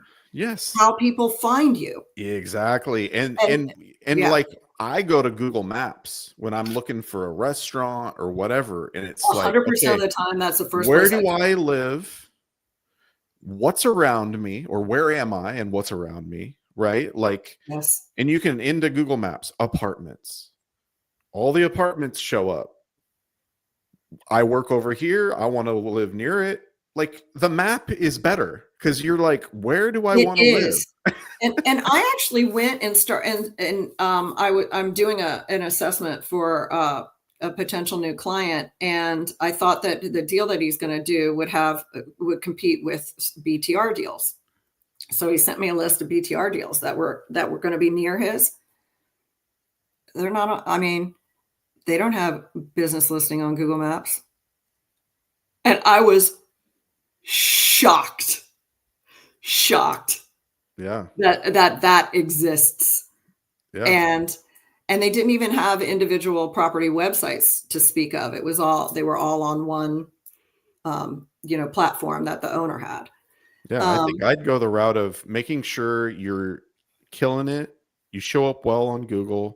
how people find you. Exactly. And like, I go to Google Maps when I'm looking for a restaurant or whatever, and it's 100% of the time that's the first. Where do I live? What's around me, or where am I and what's around me, right? Like, and you can into Google Maps, apartments. All the apartments show up. I work over here. I want to live near it. Like, the map is better, because you're like, where do I want to live? and I actually went and I'm doing an assessment for a potential new client, and I thought that the deal that he's going to do would compete with BTR deals. So he sent me a list of BTR deals that were going to be near his. They're not. I mean, they don't have business listing on Google Maps, and I was shocked. Yeah. That exists. Yeah. And they didn't even have individual property websites to speak of. They were all on one, platform that the owner had. Yeah. I think I'd go the route of making sure you're killing it. You show up well on Google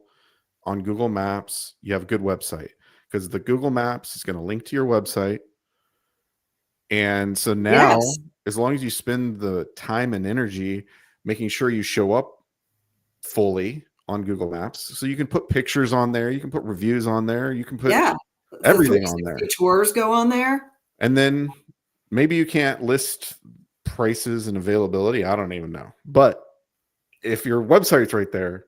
Maps. You have a good website, because the Google Maps is going to link to your website. And so now, Yes. as long as you spend the time and energy making sure you show up fully on Google Maps, so you can put pictures on there, you can put reviews on there, you can put everything on there. Tours go on there. And then maybe you can't list prices and availability. I don't even know. But if your website's right there,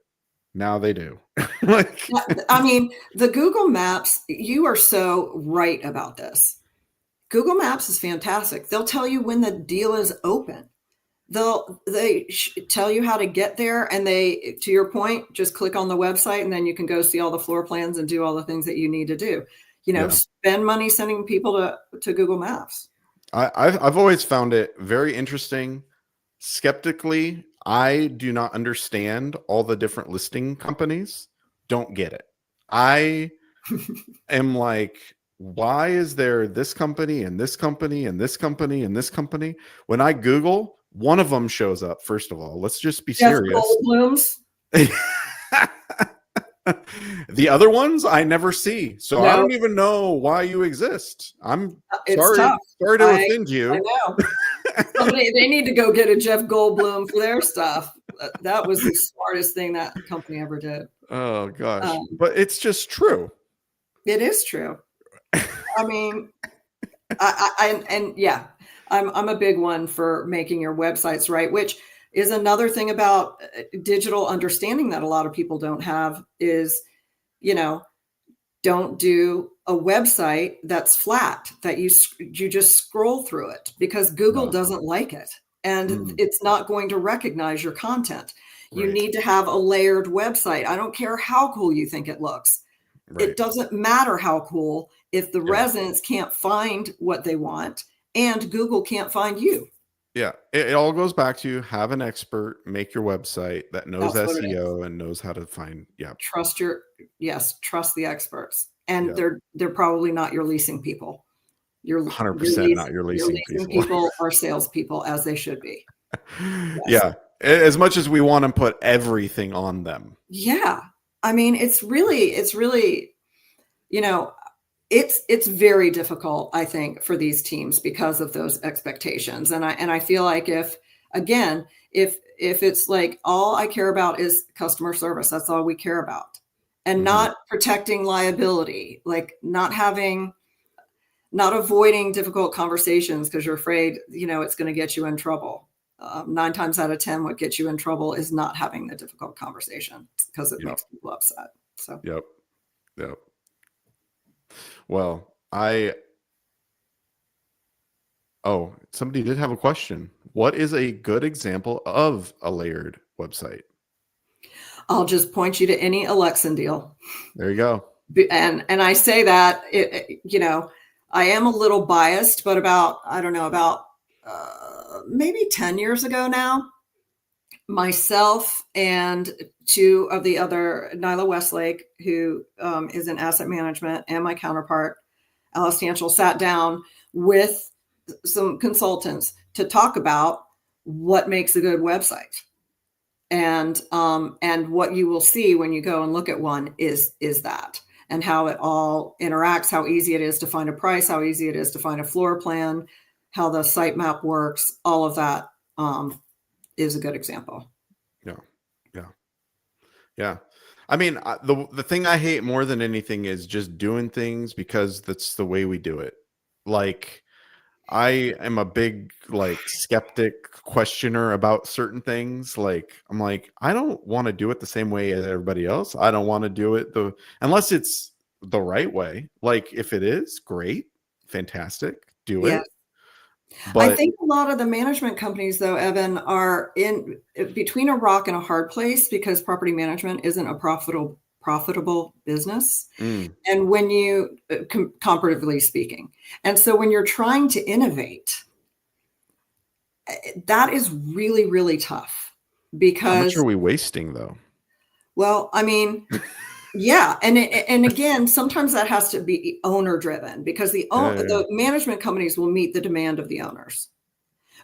now they do. I mean, the Google Maps, you are so right about this. Google Maps is fantastic. They'll tell you when the deal is open. They tell you how to get there, and to your point, just click on the website, and then you can go see all the floor plans and do all the things that you need to do. Spend money sending people to Google Maps. I've always found it very interesting. Skeptically, I do not understand all the different listing companies. Don't get it. I am like, why is there this company and this company and this company and this company? When I Google, one of them shows up. First of all, let's just be serious. Goldblums. The other ones I never see, so I don't even know why you exist. I'm sorry to offend you. I know. They need to go get a Jeff Goldblum for their stuff. That was the smartest thing that company ever did. Oh gosh, but it's just true. It is true. I mean, I'm a big one for making your websites right, which is another thing about digital understanding that a lot of people don't have is, don't do a website that's flat, that you just scroll through it, because Google doesn't like it, and it's not going to recognize your content. You need to have a layered website. I don't care how cool you think it looks. It doesn't matter how cool if the residents can't find what they want and Google can't find you. Yeah, it all goes back to have an expert make your website that knows SEO and knows how to find. Yeah, trust the experts, and they're probably not your leasing people. You're 100% not your leasing people are salespeople, as they should be. Yeah, as much as we want to put everything on them. Yeah, I mean, it's really, it's very difficult, I think, for these teams because of those expectations. And I feel like if it's like all I care about is customer service, that's all we care about, and not protecting liability, like not avoiding difficult conversations because you're afraid, it's going to get you in trouble. 9 times out of 10, what gets you in trouble is not having the difficult conversation, because it makes people upset. So, Yep. Well, somebody did have a question. What is a good example of a layered website? I'll just point you to any Alexan deal. There you go. And I say that, I am a little biased, but about maybe 10 years ago now, myself and 2 of the other, Nyla Westlake, who is in asset management, and my counterpart, Alice Stanchel, sat down with some consultants to talk about what makes a good website. And what you will see when you go and look at one is that, and how it all interacts, how easy it is to find a price, how easy it is to find a floor plan, how the sitemap works, all of that is a good example. Yeah. I mean, the thing I hate more than anything is just doing things because that's the way we do it. Like, I am a big skeptic questioner about certain things. Like, I'm like, I don't want to do it the same way as everybody else. I don't want to do it unless it's the right way. Like if it is, great, fantastic, do Yeah. it. I But think a lot of the management companies, though, Evan, are in between a rock and a hard place because property management isn't a profitable business. And when you, comparatively speaking, and so when you're trying to innovate, that is really, really tough how much are because, we wasting though? well, I mean, yeah, and again, sometimes that has to be owner driven because Yeah. the management companies will meet the demand of the owners.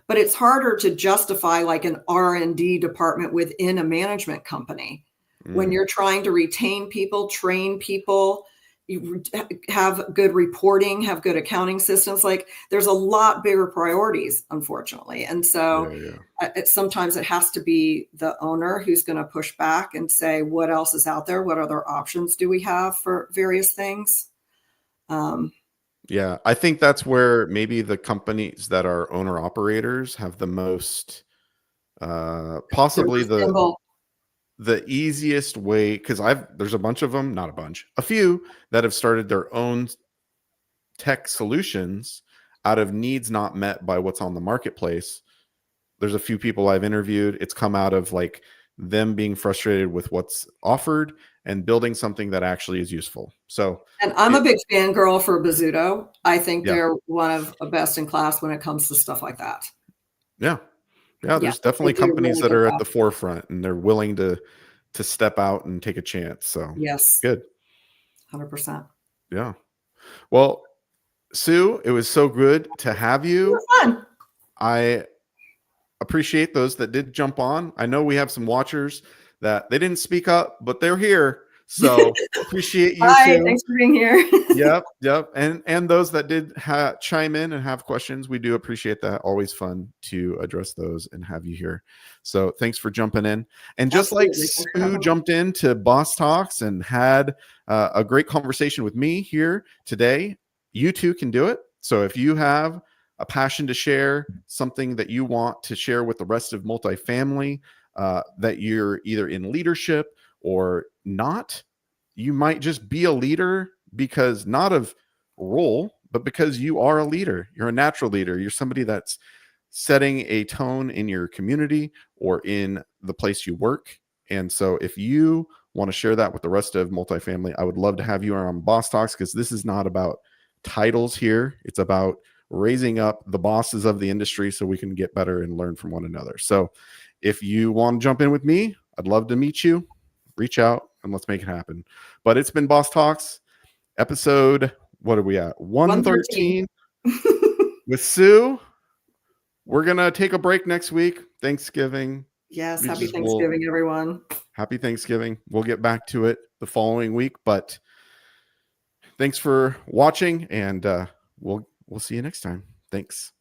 But it's harder to justify like an R&D department within a management company when Mm. you're trying to retain people, train people, you have good reporting, have good accounting systems. Like there's a lot bigger priorities, unfortunately. And so Yeah. sometimes it has to be the owner who's going to push back and say, what else is out there? What other options do we have for various things? Yeah, I think that's where maybe the companies that are owner operators have the most, The possibly most nimble. the easiest way, because there's a bunch of them, not a bunch, a few that have started their own tech solutions out of needs not met by what's on the marketplace. There's a few people I've interviewed. It's come out of like them being frustrated with what's offered and building something that actually is useful. So And I'm a it, big fangirl for Bozzuto. I think yeah, they're one of the best in class when it comes to stuff like that. yeah, yeah. Yeah, There's they definitely do a companies really that good are at job. the forefront and they're willing to step out and take a chance. So Yes, good. 100%. Yeah. Well, Sue, it was so good to have It was you. fun. I appreciate those that did jump on. I know we have some watchers that they didn't speak up, but they're here. So appreciate you Hi, too. thanks for being here. Yep. And those that did chime in and have questions, we do appreciate that. Always fun to address those and have you here. So thanks for jumping in. And just like Absolutely. Thanks for Sue having me. jumped into Boss Talks and had a great conversation with me here today, you too can do it. So if you have a passion to share, something that you want to share with the rest of multifamily, that you're either in leadership or not, you might just be a leader because not of role, but because you are a leader. You're a natural leader. You're somebody that's setting a tone in your community or in the place you work. And so if you want to share that with the rest of multifamily, I would love to have you on Boss Talks, because this is not about titles here. It's about raising up the bosses of the industry so we can get better and learn from one another. So if you want to jump in with me, I'd love to meet you. Reach out and let's make it happen. But it's been Boss Talks, episode, what are we at? 113. 113 with Sue. We're going to take a break next week. Thanksgiving. Yes, We happy just will. Thanksgiving, everyone. Happy Thanksgiving. We'll get back to it the following week. But thanks for watching, and we'll see you next time. Thanks.